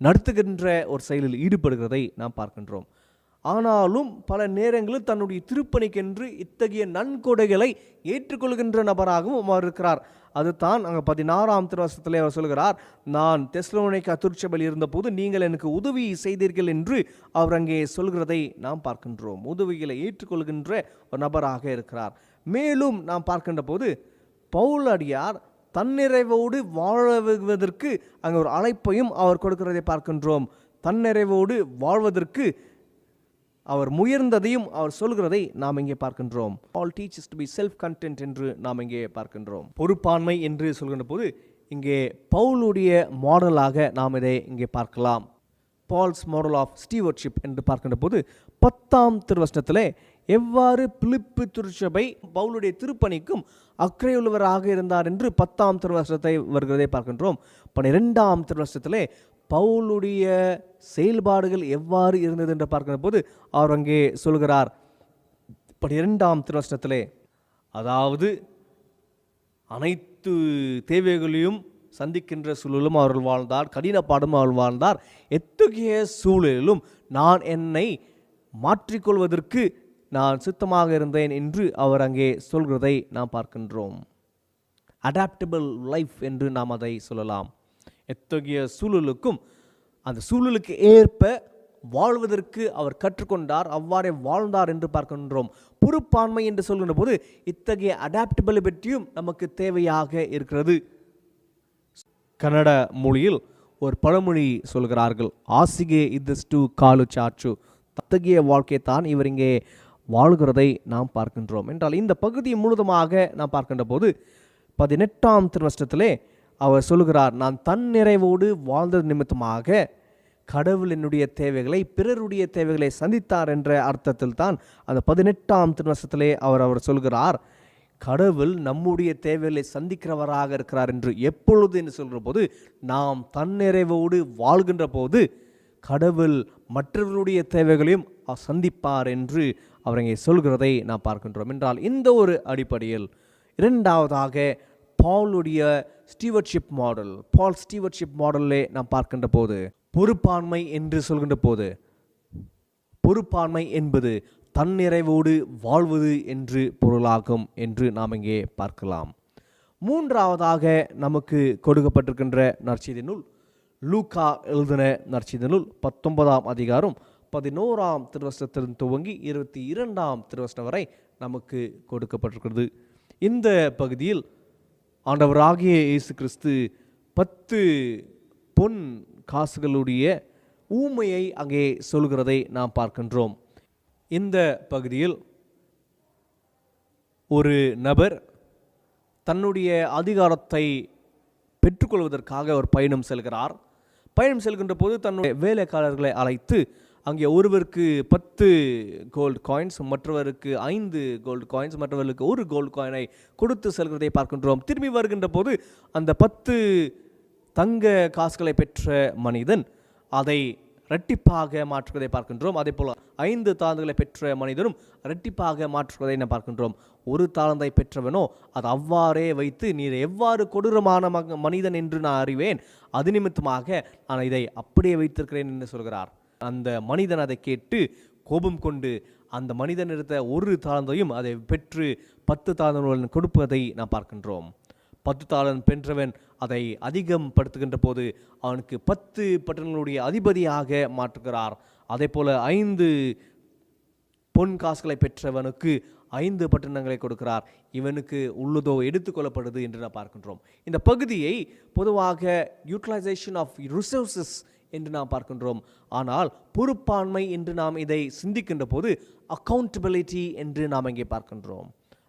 நடத்துகின்ற ஒரு செயலில் ஈடுபடுகிறதை நாம் பார்க்கின்றோம். ஆனாலும் பல நேரங்களில் தன்னுடைய திருப்பணிக்கென்று இத்தகைய நன்கொடைகளை ஏற்றுக்கொள்கின்ற நபராகவும் அவர் இருக்கிறார். அதுதான் அங்கே 16ஆம் திருவசனத்திலே அவர் சொல்கிறார், நான் தெசலோனிக்கா திருச்சபையில் இருந்தபோது நீங்கள் எனக்கு உதவி செய்தீர்கள் என்று அவர் அங்கே சொல்கிறதை நாம் பார்க்கின்றோம். உதவிகளை ஏற்றுக்கொள்கின்ற ஒரு நபராக இருக்கிறார். மேலும் நாம் பார்க்கின்ற போது பவுல் அடியார் தன்னிறைவோடு வாழ்வதற்கு அங்கே ஒரு அழைப்பையும் அவர் கொடுக்கிறதை பார்க்கின்றோம். தன்னிறைவோடு வாழ்வதற்கு அவர் முயர்ந்ததையும் அவர் சொல்கிறதை நாம் இங்கே பார்க்கின்றோம். All teachers to be self content என்று நாம் இங்கே பார்க்கின்றோம். பொறுப்பாண்மை என்று சொல்கின்ற போது இங்கே பவுலுடைய மாடலாக நாம் இதை இங்கே பார்க்கலாம். பால்ஸ் மாடல் ஆஃப் ஸ்டீவர்ட்ஷிப் என்று பார்க்கின்ற போது 10ஆம் திருவசனத்திலே எவ்வாறு பிலிப்பி திருச்சபை பவுலுடைய திருப்பணிக்கும் அக்கறையுள்ளவராக இருந்தார் என்று 10ஆம் திருவசனத்தை வருகிறதை பார்க்கின்றோம். 12ஆம் திருவசனத்திலே பவுலுடைய செயல்பாடுகள் எவ்வாறு இருந்தது என்று பார்க்கிற போது அவர் அங்கே சொல்கிறார் 12ஆம் திருவசனத்திலே, அதாவது அனைத்து தேவைகளையும் சந்திக்கின்ற சூழலும் அவர்கள் வாழ்ந்தார், கடின பாடும் அவர்கள் வாழ்ந்தார். எத்தகைய சூழலிலும் நான் என்னை மாற்றிக்கொள்வதற்கு நான் சித்தமாக இருந்தேன் என்று அவர் அங்கே சொல்கிறதை நாம் பார்க்கின்றோம். அடாப்டபிள் லைஃப் என்று நாம் அதை சொல்லலாம். எத்தகைய சூழலுக்கும் அந்த சூழலுக்கு ஏற்ப வாழ்வதற்கு அவர் கற்றுக்கொண்டார், அவ்வாறே வாழ்ந்தார் என்று பார்க்கின்றோம். பொறுப்பாண்மை என்று சொல்கின்ற போது இத்தகைய அடாப்டபிலிட்டியும் நமக்கு தேவையாக இருக்கிறது. கன்னட மொழியில் ஒரு பழமொழி சொல்கிறார்கள், ஆசிகே இதஸ்டு காலு சாச்சு. அத்தகைய வாழ்க்கையை தான் இவர் இங்கே வாழ்கிறதை நாம் பார்க்கின்றோம். என்றால் இந்த பகுதி முழுதுமாக நாம் பார்க்கின்ற போது 18ஆம் திருவசனத்திலே அவர் சொல்கிறார், நான் தன்னிறைவோடு வாழ்ந்தது நிமித்தமாக கடவுள் என்னுடைய தேவைகளை, பிறருடைய தேவைகளை சந்தித்தார் என்ற அர்த்தத்தில் தான் அந்த 18ஆம் திருவசனத்திலே அவர் சொல்கிறார், கடவுள் நம்முடைய தேவைகளை சந்திக்கிறவராக இருக்கிறார் என்று. எப்பொழுது என்று சொல்கிற போது நாம் தன்னிறைவோடு வாழ்கின்ற போது கடவுள் மற்றவர்களுடைய தேவைகளையும் சந்திப்பார் என்று அவர் இங்கே சொல்கிறதை நாம் பார்க்கின்றோம். என்றால் இந்த ஒரு அடிப்படையில் இரண்டாவதாக பாலுடைய ஸ்டீவர்ட்ஷிப் மாடல், பால் ஸ்டீவர்ட்ஷிப் மாடல்லே நாம் பார்க்கின்ற போது பொறுப்பாண்மை என்று சொல்கின்ற போது பொறுப்பாண்மை என்பது தன்னிறைவோடு வாழ்வது என்று பொருளாகும் என்று நாம் இங்கே பார்க்கலாம். மூன்றாவதாக நமக்கு கொடுக்கப்பட்டிருக்கின்ற நற்செய்தி நூல் லூக்கா எழுதின நற்செய்தி நூல் 19ஆம் அதிகாரம் 11ஆம் திருவசனத்திலிருந்து துவங்கி 22ஆம் திருவசனம் வரை நமக்கு கொடுக்கப்பட்டிருக்கிறது. இந்த பகுதியில் ஆண்டவராகிய இயேசு கிறிஸ்து 10 பொன் காசுகளுடைய ஊமையை அங்கே சொல்கிறதை நாம் பார்க்கின்றோம். இந்த பகுதியில் ஒரு நபர் தன்னுடைய அதிகாரத்தை பெற்றுக்கொள்வதற்காக ஒரு பயணம் செல்கிறார். பயணம் செல்கின்ற போது தன்னுடைய வேலைக்காரர்களை அழைத்து அங்கே ஒருவருக்கு 10 கோல்டு காயின்ஸ், மற்றவருக்கு 5 கோல்டு காயின்ஸ், மற்றவர்களுக்கு 1 கோல்டு காயினை கொடுத்து செல்கிறதை பார்க்கின்றோம். திரும்பி வருகின்ற போது அந்த 10 தங்க காசுகளை பெற்ற மனிதன் அதை இரட்டிப்பாக மாற்றுவதை பார்க்கின்றோம். அதே போல் 5 தாளந்துகளை பெற்ற மனிதனும் இரட்டிப்பாக மாற்றுவதை நாம் பார்க்கின்றோம். 1 தாளந்தை பெற்றவனோ அது அவ்வாறே வைத்து, நீர் எவ்வாறு கொடூரமான மனிதன் என்று நான் அறிவேன், அது நிமித்தமாக நான் இதை அப்படியே வைத்திருக்கிறேன் என்று சொல்கிறார். அந்த மனிதன் அதை கேட்டு கோபம் கொண்டு அந்த மனிதன் எடுத்த 1 தாளந்தையும் அதை பெற்று 10 தாளந்துடன் கொடுப்பதை நாம் பார்க்கின்றோம். 10 தாளந்து பெற்றவன் அதை அதிகம் படுத்துகின்ற போது அவனுக்கு 10 பட்டணங்களுடைய அதிபதியாக மாற்றுகிறார். அதே போல 5 பொன் காசுகளை பெற்றவனுக்கு 5 பட்டணங்களை கொடுக்கிறார். இவனுக்கு உள்ளதோ எடுத்துக்கொள்ளப்படுது என்று நாம் பார்க்கின்றோம். இந்த பகுதியை பொதுவாக யூட்டிலைசேஷன் ஆஃப் ரிசோர்சஸ் என்று நாம் பார்க்கின்றோம். ஆனால் பொறுப்பாண்மை என்று நாம் இதை சிந்திக்கின்ற போது அக்கௌண்டபிலிட்டி என்று நாம் இங்கே பார்க்கின்றோம்.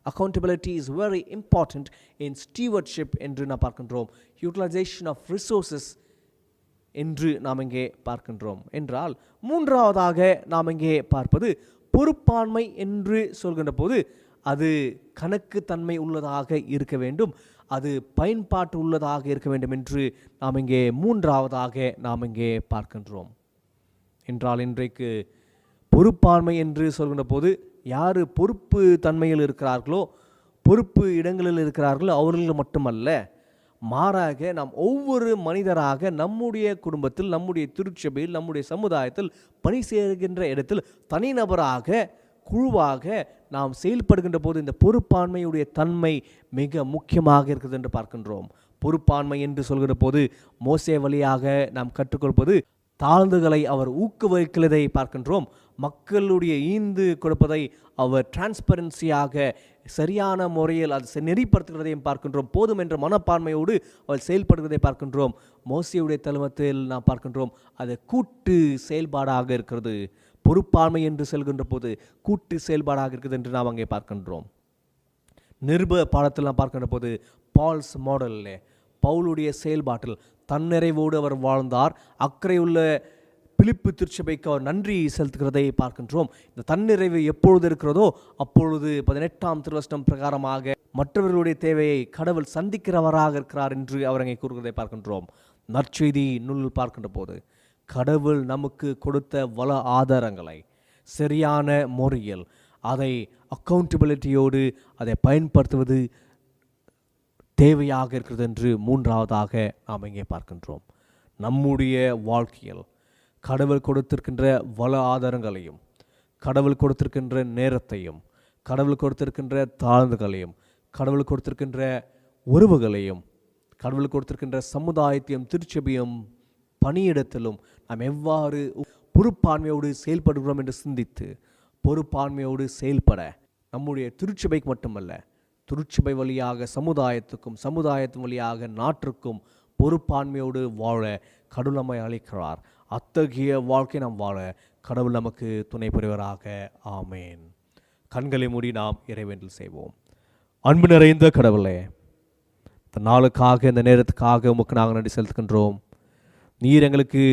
Accountability is very important in stewardship என்று நாம் பார்க்கின்றோம். Utilization of resources என்று நாம் இங்கே பார்க்கின்றோம். என்றால் மூன்றாவதாக நாம் இங்கே பார்ப்பது பொறுப்பாண்மை என்று சொல்கின்ற போது அது கணக்கு தன்மை உள்ளதாக இருக்க வேண்டும், அது பயன்பாட்டு உள்ளதாக இருக்க வேண்டும் என்று நாம் இங்கே மூன்றாவதாக நாம் இங்கே பார்க்கின்றோம். என்றால் இன்றைக்கு பொறுப்பாண்மை என்று சொல்கின்ற போது யார் பொறுப்பு தன்மையில் இருக்கிறார்களோ, பொறுப்பு இடங்களில் இருக்கிறார்களோ அவர்கள் மட்டுமல்ல, மாறாக நாம் ஒவ்வொரு மனிதராக நம்முடைய குடும்பத்தில், நம்முடைய திருச்சபையில், நம்முடைய சமுதாயத்தில், பணி செய்கின்ற இடத்தில், தனிநபராக, குழுவாக நாம் செயல்படுகின்ற போது இந்த பொறுப்பாண்மையுடைய தன்மை மிக முக்கியமாக இருக்குது என்று பார்க்கின்றோம். பொறுப்பாண்மை என்று சொல்கிற போது மோசே வழியாக நாம் கற்றுக்கொள்வது தாழ்ந்துகளை அவர் ஊக்குவிக்கிறதை பார்க்கின்றோம். மக்களுடைய ஈந்து கொடுப்பதை அவர் டிரான்ஸ்பரன்சியாக சரியான முறையில் அது நெறிப்படுத்துகிறதையும் பார்க்கின்றோம். போதும் என்ற மனப்பான்மையோடு அவர் செயல்படுவதை பார்க்கின்றோம். மோசேயுடைய தலைமையில் நாம் பார்க்கின்றோம் அது கூட்டு செயல்பாடாக இருக்கிறது. பொறுப்பாண்மை என்று செல்கின்ற போது கூட்டு செயல்பாடாக இருக்குது என்று நாம் அங்கே பார்க்கின்றோம். நிருப பாடத்தில் நாம் பார்க்கின்ற போது பால்ஸ் மாடலில் பவுலுடைய செயல்பாட்டில் தன்னிறைவோடு அவர் வாழ்ந்தார். அக்கறையுள்ள பிலிப்பு திருச்சபைக்கு அவர் நன்றி செலுத்துகிறதை பார்க்கின்றோம். இந்த தன்னிறைவு எப்பொழுது இருக்கிறதோ அப்பொழுது 18ஆம் திருவசனம் பிரகாரமாக மற்றவர்களுடைய தேவையை கடவுள் சந்திக்கிறவராக இருக்கிறார் என்று அவர் அங்கே கூறுகிறதை பார்க்கின்றோம். நற்செய்தி நூலில் பார்க்கின்ற போது கடவுள் நமக்கு கொடுத்த வள ஆதாரங்களை சரியான முறையில் அதை அக்கௌண்டபிலிட்டியோடு அதை பயன்படுத்துவது தேவையாக இருக்கிறது என்று மூன்றாவதாக நாம் இங்கே பார்க்கின்றோம். நம்முடைய வாழ்க்கையில் கடவுள் கொடுத்திருக்கின்ற வள ஆதாரங்களையும், கடவுள் கொடுத்திருக்கின்ற நேரத்தையும், கடவுள் கொடுத்திருக்கின்ற தாழ்ந்துகளையும், கடவுள் கொடுத்திருக்கின்ற உறவுகளையும், கடவுள் கொடுத்திருக்கின்ற சமுதாயத்தையும், திருச்சபையும், பணியிடத்திலும் நாம் எவ்வாறு பொறுப்பாண்மையோடு செயல்படுகிறோம் என்று சிந்தித்து பொறுப்பாண்மையோடு செயல்பட நம்முடைய திருச்சபைக்கு மட்டுமல்ல, திருச்சபை வழியாக சமுதாயத்துக்கும், சமுதாயத்தின் வழியாக நாட்டிற்கும் பொறுப்பாண்மையோடு வாழ கடவுள் நம்மை அழைக்கிறார். அத்தகைய வாழ்க்கை நாம் வாழ கடவுள் நமக்கு துணை புரிவராக. ஆமேன். கண்களை மூடி நாம் இறைவேண்டல் செய்வோம். அன்பு நிறைந்த கடவுளே, இந்த நாளுக்காக, இந்த நேரத்துக்காக உமக்கு நாங்கள் நன்றி செலுத்துகின்றோம். நீர் எங்களுக்கு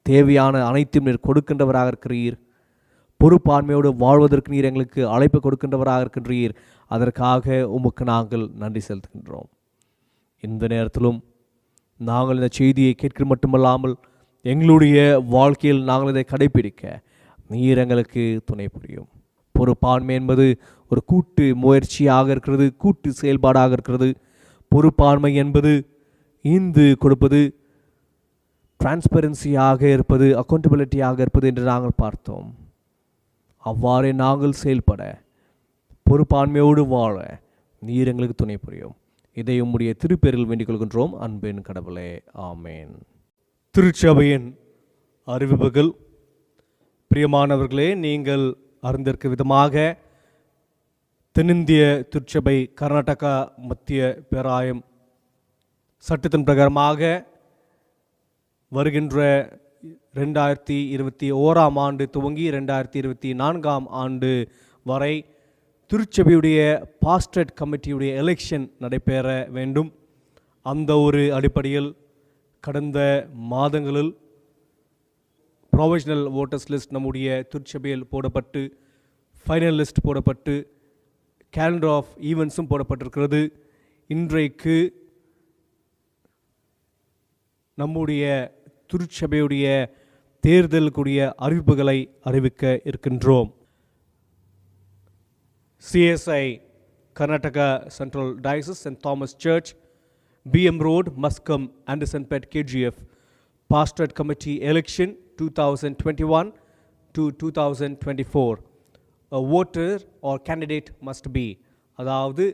தேவையான அனைத்தையும் நீர் கொடுக்கின்றவராக இருக்கிறீர். பொறுப்பாண்மையோடு வாழ்வதற்கு நீர் எங்களுக்கு அழைப்பு கொடுக்கின்றவராக இருக்கின்றீர். அதற்காக உமக்கு நாங்கள் நன்றி செலுத்துகின்றோம். இந்த நேரத்திலும் நாங்கள் இந்த செய்தியை கேட்க மட்டுமல்லாமல் எங்களுடைய வாழ்க்கையில் நாங்கள் இதை கடைபிடிக்க நீர் எங்களுக்கு துணை புரியும். பொறுப்பாண்மை என்பது ஒரு கூட்டு முயற்சியாக இருக்கிறது, கூட்டு செயல்பாடாக இருக்கிறது. பொறுப்பாண்மை என்பது ஈந்து கொடுப்பது, டிரான்ஸ்பரன்சியாக இருப்பது, அக்கௌண்டபிலிட்டியாக இருப்பது என்று நாங்கள் பார்த்தோம். அவ்வாறே நாங்கள் செயல்பட, பொறுப்பாண்மையோடு வாழ நீர் எங்களுக்கு துணை புரியும். இதை உம்முடைய திருப்பேரில் வேண்டிக் கொள்கின்றோம் அன்பின் கடவுளே, ஆமேன். திருச்சபையின் அறிவிப்புகள். பிரியமானவர்களே, நீங்கள் அறிந்திருக்க விதமாக தென்னிந்திய திருச்சபை கர்நாடகா மத்திய பேராயம் சட்டத்தின் பிரகாரமாக வருகின்ற 2021 ஆண்டு துவங்கி 2024 ஆண்டு வரை திருச்சபையுடைய பாஸ்டரேட் கமிட்டியுடைய எலெக்ஷன் நடைபெற வேண்டும். அந்த ஒரு அடிப்படையில் கடந்த மாதங்களில் ப்ரொவிஷனல் வோட்டர்ஸ் லிஸ்ட் நம்முடைய திருச்சபையில் போடப்பட்டு, ஃபைனல் லிஸ்ட் போடப்பட்டு, கேலண்டர் ஆஃப் ஈவெண்ட்ஸும் போடப்பட்டிருக்கிறது. இன்றைக்கு நம்முடைய திருச்சபையுடைய தேர்தலுக்குரிய அறிவிப்புகளை அறிவிக்க இருக்கின்றோம். CSI Karnataka Central Diocese St. Thomas Church, BM Road, Muscom, Andersonpet, KGF, Pastorate Committee Election 2021 to 2024. A voter or candidate must be, அதாவது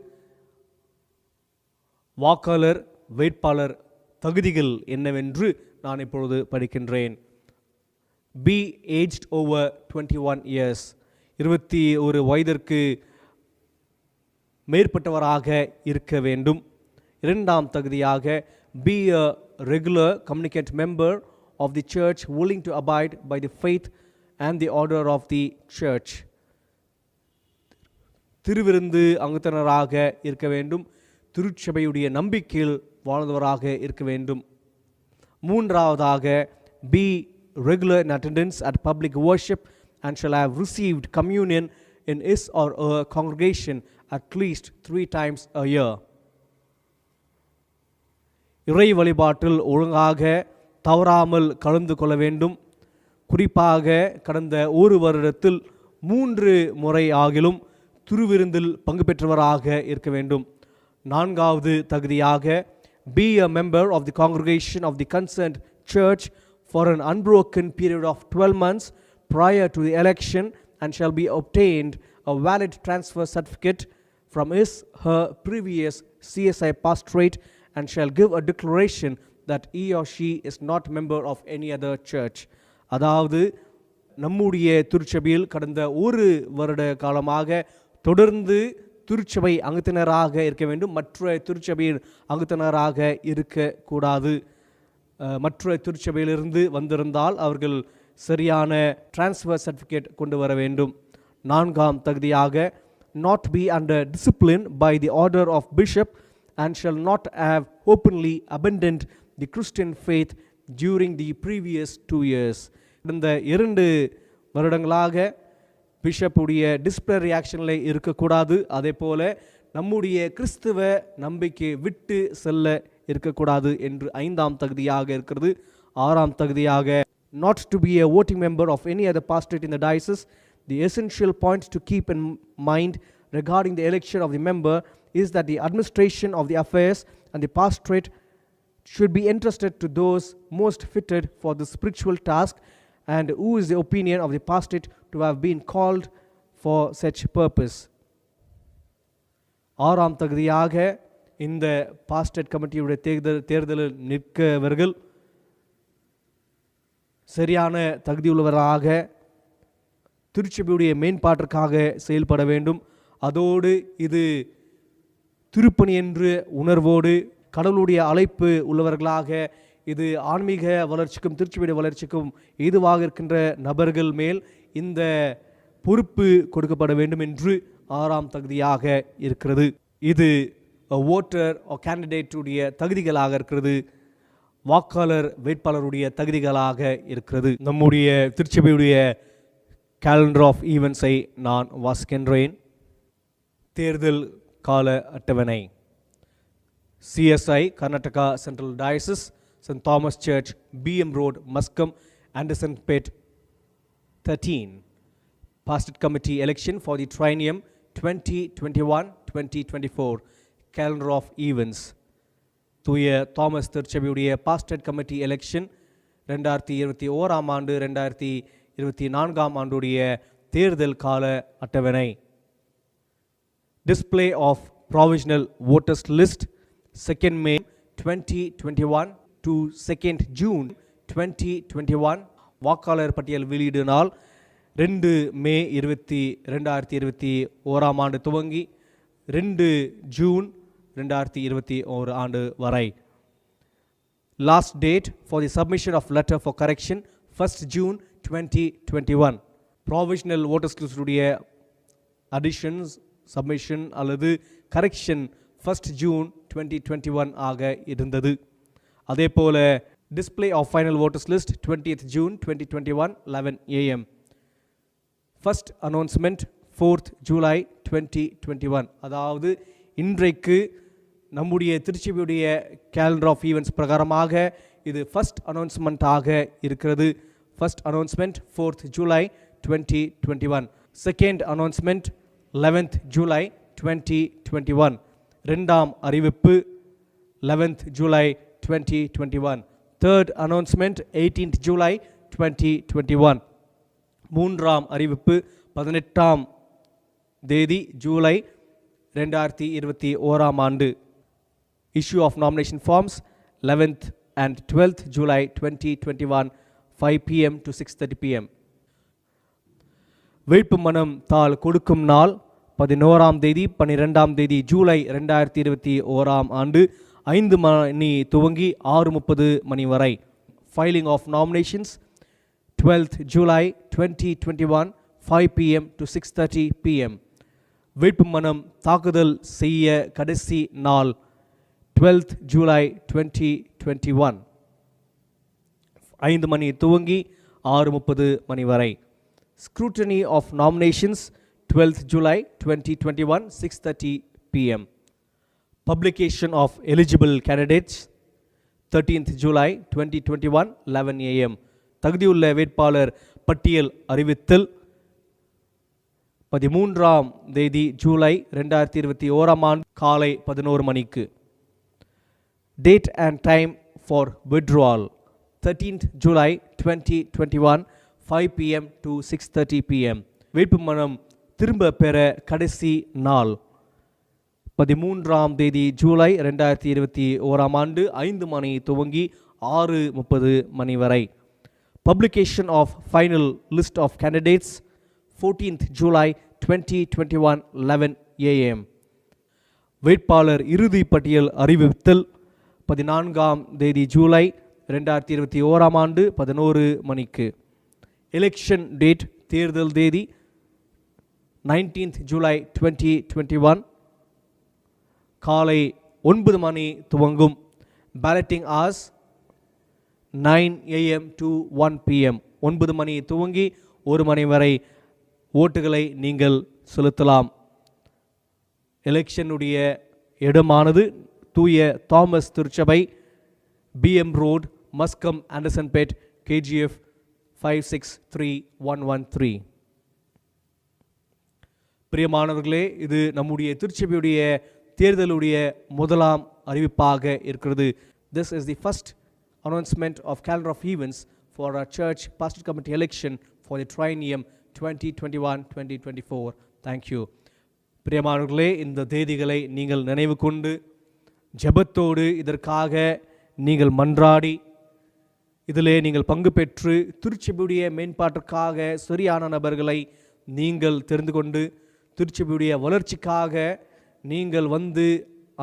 வாக்காளர் வேட்பாளர் தகுதிகள் என்னவென்று நான் இப்பொழுது படிக்கின்றேன். Be aged over 21 years, 21 வயதிற்கு மேற்பட்டவராக இருக்க வேண்டும். இரண்டாம் தகுதியாக be a regular communicant member of the church willing to abide by the faith and the order of the church. திருவிருந்து அங்கத்தினராக இருக்க வேண்டும். திருச்சபையுடைய நம்பிக்கையில் வாழ்ந்தவராக இருக்க வேண்டும். மூன்றாவதாக be regular in attendance at public worship and shall have received communion in his or her congregation at least 3 times a year. இறை வழிபாட்டில் ஒழுங்காக தவறாமல் கலந்து கொள்ள வேண்டும். குறிப்பாக கடந்த ஒரு வருடத்தில் 3 முறை ஆகிலும் திருவிருந்தில் பங்கு பெற்றவராக இருக்க வேண்டும். நான்காவது தகுதியாக be a member of the congregation of the concerned church for an unbroken period of 12 months prior to the election and shall be obtained a valid transfer certificate from her previous CSI pastorate and shall give a declaration that he or she is not member of any other church. அதாவது நம்முடைய திருச்சபையில் கடந்த ஒரு வருட காலமாக தொடர்ந்து திருச்சபை அங்கத்தினராக இருக்க வேண்டும். மற்ற திருச்சபையின் அங்கத்தினராக இருக்கக்கூடாது. மற்ற திருச்சபையிலிருந்து வந்திருந்தால் அவர்கள் சரியான டிரான்ஸ்ஃபர் சர்டிஃபிகேட் கொண்டு வர வேண்டும். நான்காம் தகுதியாக not be under discipline by the order of bishop and shall not have openly abandoned the Christian faith during the previous 2 years. இந்த 2 வருடங்களாக பிஷப்புடைய டிசிப்ளினரி ஆக்ஷனில் இருக்கக்கூடாது. அதே போல நம்முடைய கிறிஸ்துவ நம்பிக்கை விட்டு செல்ல இருக்கக்கூடாது என்று 5ஆம் தகுதியாக இருக்கிறது. 6ஆம் தகுதியாக not to be a voting member of any other pastorate in the diocese. The essential point to keep in mind regarding the election of the member is that the administration of the affairs and the pastorate should be entrusted to those most fitted for the spiritual task and who is the opinion of the pastorate to have been called for such purpose. 6ஆம் தகுதியாக இந்த பாஸ்டரேட் கமிட்டியுடைய தேர்தலில் நிற்கவர்கள் சரியான தகுதியுள்ளவராக திருச்சபையுடைய மேம்பாட்டிற்காக செயல்பட வேண்டும். அதோடு இது திருப்பணி என்று உணர்வோடு கடவுளுடைய அழைப்பு உள்ளவர்களாக, இது ஆன்மீக வளர்ச்சிக்கும் திருச்சபையுடைய வளர்ச்சிக்கும் ஏதுவாக இருக்கின்ற நபர்கள் மேல் இந்த பொறுப்பு கொடுக்கப்பட வேண்டும் என்று 6ஆம் தகுதியாக இருக்கிறது. இது ஓட்டர் கேண்டிடேட்டுடைய தகுதிகளாக இருக்கிறது. வாக்காளர் வேட்பாளருடைய தகுதிகளாக இருக்கிறது. நம்முடைய திருச்சபையுடைய கேலண்டர் ஆஃப் ஈவெண்ட்ஸை நான் வாசிக்கின்றேன். தேர்தல் கால அட்டவணை. CSI Karnataka Central Diocese, St. Thomas Church, BM Road, Muscom, Andersonpet 13. Pastorate Committee election for the triennium 2021-2024. Calendar of events. தூய தாமஸ் திருச்சபையுடைய பாஸ்டர் கமிட்டி எலெக்ஷன் 2021 ஆண்டு 2024 ஆண்டுடைய தேர்தல் கால அட்டவணை. Display of provisional voters list 2nd May 2021 to 2nd June 2021. வாக்காளர் பட்டியல் வெளியீடு நாள் 2 மே 2021 ஆண்டு துவங்கி 2 ஜூன் 2021 ஆண்டு வரை. Last date for the submission of letter for correction 1st June 2021. Provisional voters list உடைய additions submission அல்லது correction 1st June 2021 ஆக இருந்தது. அதேபோல display of final voters list 20th June 2021 11 am. First announcement 4th July 2021. அதாவது இன்றைக்கு நம்முடைய திருச்சபையுடைய calendar of events பிரகாரமாக இது first announcement ஆக இருக்கிறது. First announcement 4th July 2021. Second announcement 11th July 2021. இரண்டாம் அறிவிப்பு 11th July 2021. Third announcement 18th July 2021. மூன்றாம் அறிவிப்பு 18ஆம் தேதி ஜூலை 2021 ஆண்டு. Issue of nomination forms 11th and 12th July 2021 5 p.m. to 6:30 p.m. வேட்பு மனம் தாள் கொடுக்கும் நாள் 11ஆம் தேதி 12ஆம் தேதி ஜூலை 2021 ஆண்டு 5 மணி துவங்கி 6:30 மணி வரை. Filing of nominations 12th July 2021 5 p.m. to 6:30 p.m. வேட்பு மனம் தாக்குதல் செய்ய கடைசி நாள் 12th July 2021 5 மணி துவங்கி 6:30 மணி வரை. Scrutiny of nominations 12th July 2021 6:30 p.m. Publication of eligible candidates 13th July 2021 11 a.m. தகுதியுள்ள வேட்பாளர் பட்டியல் அறிவித்தல் 13ஆம் தேதி ஜூலை 2021 ஆண்டு காலை 11 மணிக்கு. Date and time for withdrawal 13th July 2021 5 p.m. to 6:30 p.m. வேட்புமனம் திரும்ப பெற கடைசி நாள் 13ஆம் தேதி ஜூலை 2021 ஆண்டு 5 மணி துவங்கி 6:30 மணி வரை. Publication of final list of candidates 14th July 2021 11 a.m. வேட்பாளர் இறுதி பட்டியல் அறிவித்தல் 14ஆம் தேதி ஜூலை 2021 ஆண்டு 11 மணிக்கு. எலெக்ஷன் டேட் தேர்தல் தேதி 19th July 2021 காலை 9 மணி துவங்கும். Balloting hours 9 a.m. to 1 p.m. 9 மணி துவங்கி 1 மணி வரை ஓட்டுகளை நீங்கள் செலுத்தலாம். எலெக்ஷனுடைய இடமானது தூய தாமஸ் திருச்சபை, பிஎம் ரோட், மஸ்கம், ஆண்டர்சன்பேட், KGF 563113. பிரியமானவர்களே, இது நம்முடைய திருச்சபையுடைய தேர்தலுடைய முதலாம் அறிவிப்பாக இருக்கிறது. This is the first announcement of calendar of events for our church pastor committee election for the triennium 2021-2024. Thank you. பிரியமானவர்களே, இந்த தேதிகளை நீங்கள் நினைவு கொண்டு ஜெபத்தோடு இதற்காக நீங்கள் மன்றாடி இதிலே நீங்கள் பங்கு பெற்று திருச்சபையுடைய மேம்பாட்டிற்காக சரியான நபர்களை நீங்கள் தெரிந்து கொண்டு திருச்சபையுடைய வளர்ச்சிக்காக நீங்கள் வந்து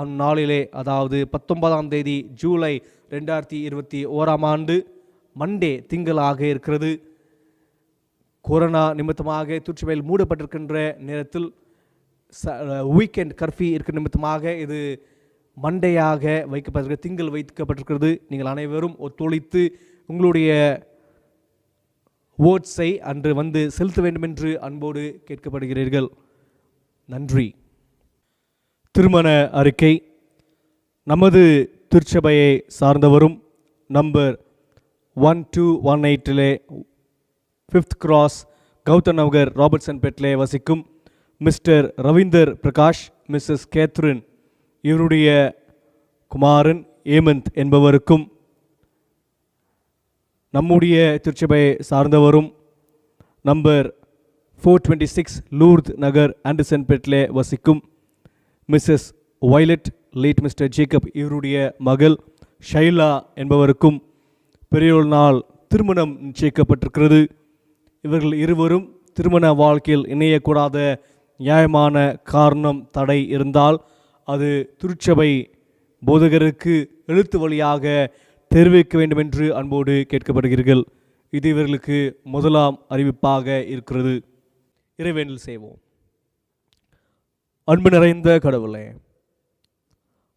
அந்நாளிலே, அதாவது 19ஆம் தேதி ஜூலை 2021 ஆண்டு மண்டே திங்களாக இருக்கிறது. கொரோனா நிமித்தமாக திருச்சபையில் மூடப்பட்டிருக்கின்ற நேரத்தில் வீக்கெண்ட் கர்ஃபியூ இருக்கிற நிமித்தமாக இது மண்டேயாக வைக்கப்பட்டிருக்கிறது, திங்கள் வைக்கப்பட்டிருக்கிறது. நீங்கள் அனைவரும் ஒத்துழைத்து உங்களுடைய ஓட்ஸை அன்று வந்து செலுத்த வேண்டும் என்று அன்போடு கேட்கப்படுகிறீர்கள். நன்றி. திருமண அறிக்கை. நமது திருச்சபையை சார்ந்தவரும் number 1218 5th cross Gautam Nagar Robertson பேட்டிலே வசிக்கும் Mr Ravinder Prakash, Mrs Catherine, இவருடைய குமாரன், ஏமந்த் என்பவருக்கும், நம்முடைய திருச்சபை சார்ந்தவரும் நம்பர் 426 லூர்த் நகர் ஆண்டர்சன்பேட்டில் வசிக்கும் Mrs Violet late Mr Jacob இவருடைய மகள் ஷைலா என்பவருக்கும் பெரியோர் நாள் திருமணம் நிச்சயிக்கப்பட்டிருக்கிறது. இவர்கள் இருவரும் திருமண வாழ்க்கையில் இணையக்கூடாத நியாயமான காரணம் தடை இருந்தால் அது திருச்சபை போதகருக்கு எழுத்து வழியாக தெரிவிக்க வேண்டும் என்று அன்போடு கேட்கப்படுகிறீர்கள். இது இவர்களுக்கு முதலாம் அறிவிப்பாக இருக்கிறது. இறைவேண்டல் செய்வோம். அன்பு நிறைந்த கடவுளே,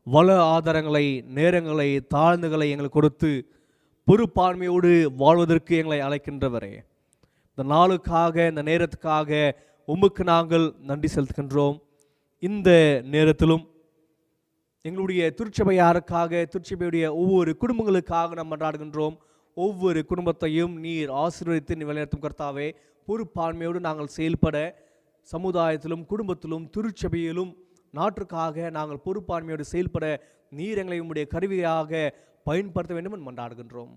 வள ஆதாரங்களை, நேரங்களை, தாழ்ந்துகளை எங்களுக்கு கொடுத்து பொறுப்பாண்மையோடு வாழ்வதற்கு எங்களை அழைக்கின்றவரே, இந்த நாளுக்காக, இந்த நேரத்துக்காக உமக்கு நாங்கள் நன்றி செலுத்துகின்றோம். இந்த நேரத்திலும் எங்களுடைய திருச்சபையாருக்காக, திருச்சபையுடைய ஒவ்வொரு குடும்பங்களுக்காக நாம் மன்றாடுகின்றோம். ஒவ்வொரு குடும்பத்தையும் நீர் ஆசீர்வதித்து வழிநடத்தும் கர்த்தாவே, பொறுப்பாண்மையோடு நாங்கள் செயல்பட சமுதாயத்திலும் குடும்பத்திலும் திருச்சபையிலும் நாட்டுக்காக நாங்கள் பொறுப்பாண்மையோடு செயல்பட நீர் எங்களை உம்முடைய கருவியாக பயன்படுத்த வேண்டும் என்று மன்றாடுகின்றோம்.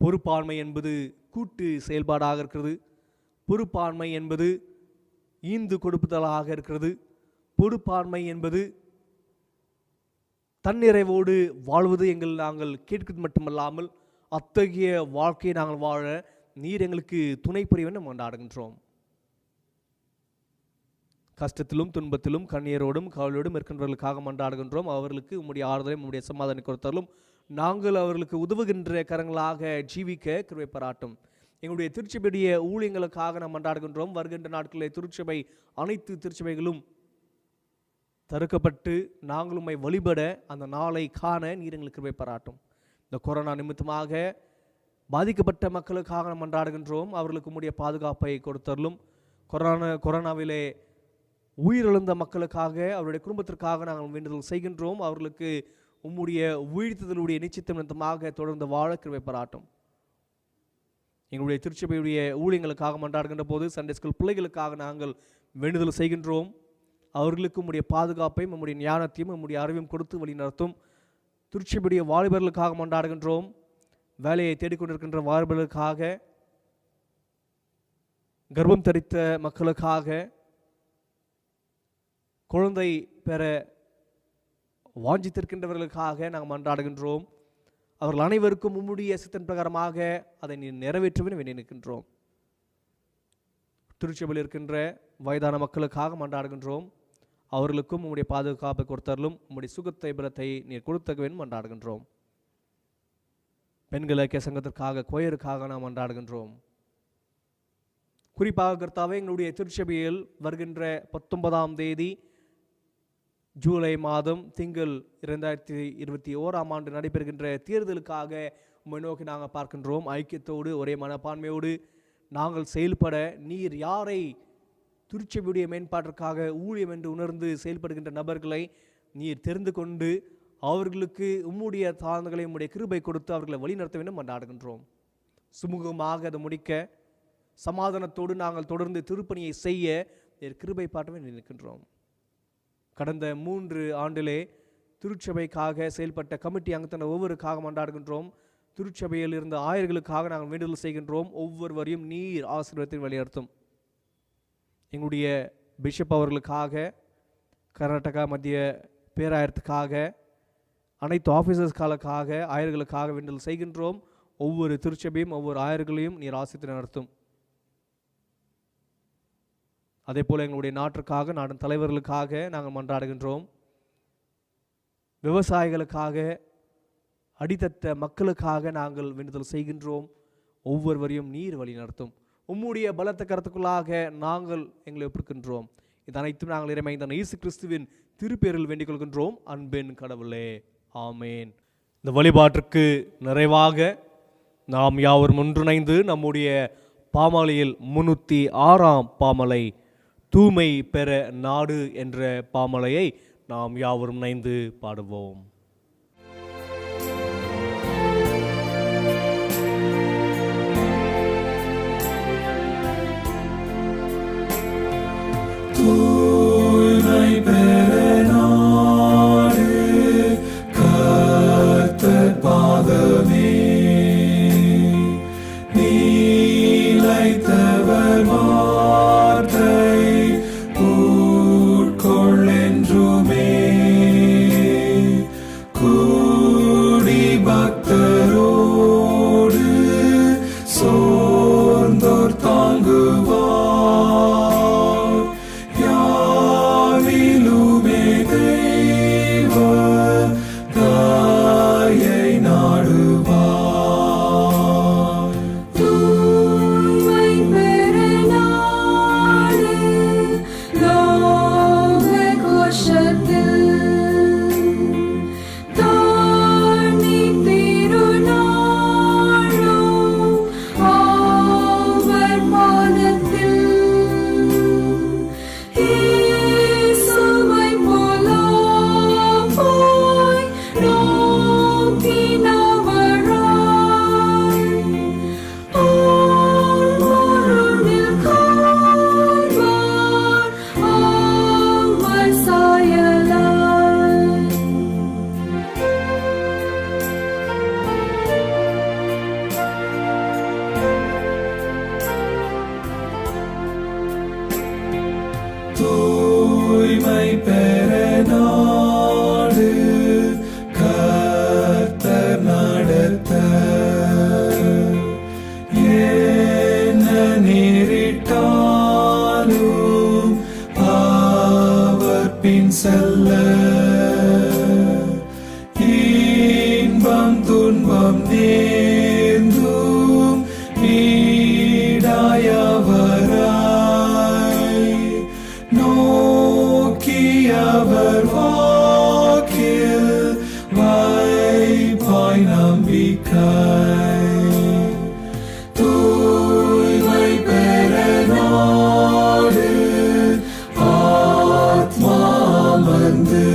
பொறுப்பாண்மை என்பது கூட்டு செயல்பாடாக இருக்கிறது. பொறுப்பாண்மை என்பது ஈந்து கொடுப்புதலாக இருக்கிறது. பொறுப்பாண்மை என்பது தன்னிறைவோடு வாழ்வது நாங்கள் கேட்கிறது மட்டுமல்லாமல் அத்தகைய வாழ்க்கையை நாங்கள் வாழ நீர் எங்களுக்கு துணை புரிய வேண்டும் கொண்டாடுகின்றோம். கஷ்டத்திலும் துன்பத்திலும் கண்ணீரோடும் கவலையோடும் இருக்கின்றவர்களுக்காக மன்றாடுகின்றோம். அவர்களுக்கு உம்முடைய ஆறுதலையும் உம்முடைய சமாதானம் கொடுத்தாலும் நாங்கள் அவர்களுக்கு உதவுகின்ற கரங்களாக ஜீவிக்க கிருபை பாராட்டும். எங்களுடைய திருச்சபையுடைய ஊழியங்களுக்காக நாம் மன்றாடுகின்றோம். வருகின்ற நாட்களில் திருச்சபை, அனைத்து திருச்சபைகளும் தடுக்கப்பட்டு நாங்கள் உம்மை வழிபட அந்த நாளை காண நீர் எங்களுக்கு கிருபை பாராட்டும். இந்த கொரோனா நிமித்தமாக பாதிக்கப்பட்ட மக்களுக்காக நாம் மன்றாடுகின்றோம். அவர்களுக்கு உம்முடைய பாதுகாப்பை கொடுத்தருளும். கொரோனாவிலே உயிரிழந்த மக்களுக்காக, அவருடைய குடும்பத்திற்காக நாங்கள் வேண்டுதல் செய்கின்றோம். அவர்களுக்கு உம்முடைய வீழ்த்துதலுடைய நிச்சயத்தின் நிமித்தமாக தொடர்ந்து வாழ கிருபை பாராட்டும். எங்களுடைய திருச்சபையுடைய ஊழியங்களுக்காக மன்றாடுகின்ற போது சண்டே ஸ்கூல் பிள்ளைகளுக்காக நாங்கள் வேண்டுதல் செய்கின்றோம். அவர்களுக்கு உம்முடைய பாதுகாப்பையும் உம்முடைய ஞானத்தையும் உம்முடைய அறிவையும் கொடுத்து வழி நடத்தும். திருச்சபையுடைய வாலிபர்களுக்காக மன்றாடுகின்றோம். வேலையை தேடிக்கொண்டிருக்கின்ற வாலிபர்களுக்காக, கர்ப்பம் தரித்த மக்களுக்காக, குழந்தை பெற வாஞ்சித்திருக்கின்றவர்களுக்காக நாங்கள் மன்றாடுகின்றோம். அவர்கள் அனைவருக்கும் உம்முடைய சித்தன் பிரகாரமாக அதை நீ நிறைவேற்றுவேன் வேண்டி நிற்கின்றோம். திருச்சபையில் இருக்கின்ற வயதான மக்களுக்காக மன்றாடுகின்றோம். அவர்களுக்கும் உம்முடைய பாதுகாப்பை கொடுத்தருளும். உம்முடைய சுகத்தை பலத்தை நீர் கொடுத்தவேன் மன்றாடுகின்றோம். பெண்கள் ஐக்கிய சங்கத்திற்காக, கோயருக்காக நாம் மன்றாடுகின்றோம். குறிப்பாக கர்த்தாவே, எங்களுடைய திருச்சபையில் வருகின்ற 19ஆம் தேதி ஜூலை மாதம் திங்கள் 2021ஆம் ஆண்டு நடைபெறுகின்ற தேர்தலுக்காக உம்மை நோக்கி நாங்கள் பார்க்கின்றோம். ஐக்கியத்தோடு ஒரே மனப்பான்மையோடு நாங்கள் செயல்பட நீர் யாரை திருச்சபையுடைய மேம்பாட்டிற்காக ஊழியம் என்று உணர்ந்து செயல்படுகின்ற நபர்களை நீர் தெரிந்து கொண்டு அவர்களுக்கு உம்முடைய தாழ்ந்துகளை உம்முடைய கிருபை கொடுத்து அவர்களை வழிநடத்த வேண்டும் மன்றாடுகின்றோம். சுமூகமாக அதை முடிக்க சமாதானத்தோடு நாங்கள் தொடர்ந்து திருப்பணியை செய்ய நீர் கிருபை பாட்டவே நிற்கின்றோம். கடந்த 3 ஆண்டிலே திருச்சபைக்காக செயல்பட்ட கமிட்டி அங்கத்தினர் ஒவ்வொருக்காக மன்றாடுகின்றோம். திருச்சபையில் இருந்த ஆயர்களுக்காக நாங்கள் வேண்டுதல் செய்கின்றோம். ஒவ்வொருவரையும் நீர் ஆசீர்வாதத்தை வழிநடத்தும். எங்களுடைய பிஷப் அவர்களுக்காக, கர்நாடகா மத்திய பேராயத்துக்காக, அனைத்து ஆஃபீஸர்ஸ்களுக்காக, ஆயர்களுக்காக வேண்டுதல் செய்கின்றோம். ஒவ்வொரு திருச்சபையும் ஒவ்வொரு ஆயர்களையும் நீர் ஆசீர்வதித்து நடத்தும். அதே போல் எங்களுடைய நாட்டிற்காக, நாட்டின் தலைவர்களுக்காக நாங்கள் மன்றாடுகின்றோம். விவசாயிகளுக்காக, அடித்தட்ட மக்களுக்காக நாங்கள் வேண்டுதல் செய்கின்றோம். ஒவ்வொருவரையும் நீர் வழி நடத்தும். உம்முடைய பலத்த கருத்துக்குள்ளாக நாங்கள் எங்களை ஒப்புக்கின்றோம். இது அனைத்தும் நாங்கள் இறைமைந்த இயேசு கிறிஸ்துவின் திருப்பேரில் வேண்டிக் கொள்கின்றோம். அன்பின் கடவுளே, ஆமேன். இந்த வழிபாட்டிற்கு நிறைவாக நாம் யாவரும் ஒன்றிணைந்து நம்முடைய பாமாலையில் 306ஆம் பாமலை தூய்மை பெற நாடு என்ற பாமலையை நாம் யாவரும் இணைந்து பாடுவோம். தூய்மை பெற நாடு வைத்தவர் வார்த்தை உட்கொள்ளென்றுமே கூடி பக்தரோடு சோர்ந்தோர் தாங்குவார் யாவிலுமே தெய்வ தாயை நாடுவார் தூய்மை பெருநாடு லோக கோஷத்தில் தாழ்நீ திருநாளும் அவர் பாதத்தில் இயேசுவை போலாய் நோக்கினவராய் ஆழ்மருளில் காண்பார் அவர் சாயலாய். தூய்மை பெற நாடு கர்த்தர் நடத்த என்ன நேரிட்டாலும் அவர் பின் செல்ல இன்பம் துன்பம் நேர்ந்தும் நீடாயவராய் நோக்கியவர் வாக்கில் வைப்பாய் நம்பிக்கை தூய்மை பெற நாடு ஆத்மா அமர்ந்து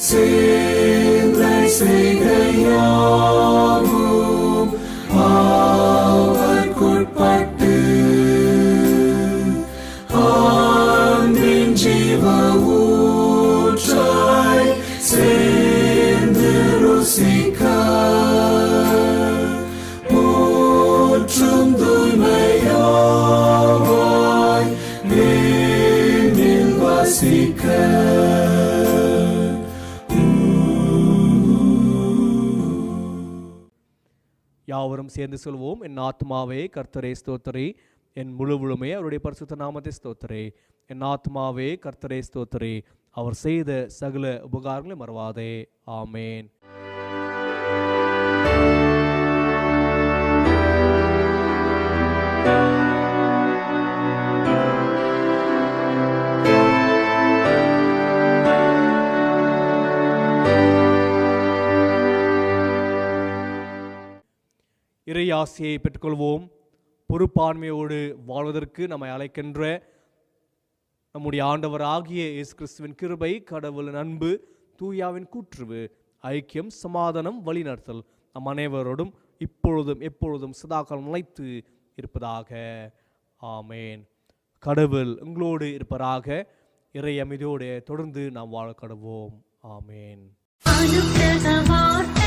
சேந்தை செய்கையாவும் அவர்க்குட்பட்டு அன்பின் ஜீவ ஊற்றாய் சேர்ந்து ருசிக்க ஊற்றும் தூய்மையாவாய் வீணில் வசிக்க யாவரும் சேர்ந்து சொல்வோம். என் ஆத்மாவே கர்த்தரை ஸ்தோத்திரி, என் முழுவலுமே அவருடைய பரிசுத்த நாமத்தை ஸ்தோத்திரி. என் ஆத்மாவே கர்த்தரை ஸ்தோத்திரி, அவர் செய்த சகல உபகாரங்களை மறவாதே. ஆமேன். இறை ஆசியை பெற்றுக்கொள்வோம். பொறுப்பாண்மையோடு வாழ்வதற்கு நம்மை அழைக்கின்ற நம்முடைய ஆண்டவராகிய இயேசு கிறிஸ்துவின் கிருபை, கடவுளின் அன்பு, தூயாவின் கூற்றுவு, ஐக்கியம், சமாதானம், வழிநடத்தல் நம் அனைவரோடும் இப்பொழுதும் எப்பொழுதும் சதாகாலம் நிலைத்து இருப்பதாக. ஆமேன். கடவுள் உங்களோடு இருப்பதாக. இறை அமைதியோடு தொடர்ந்து நாம் வாழ கடவோம். ஆமேன். அனுக்கிரக வார்த்தை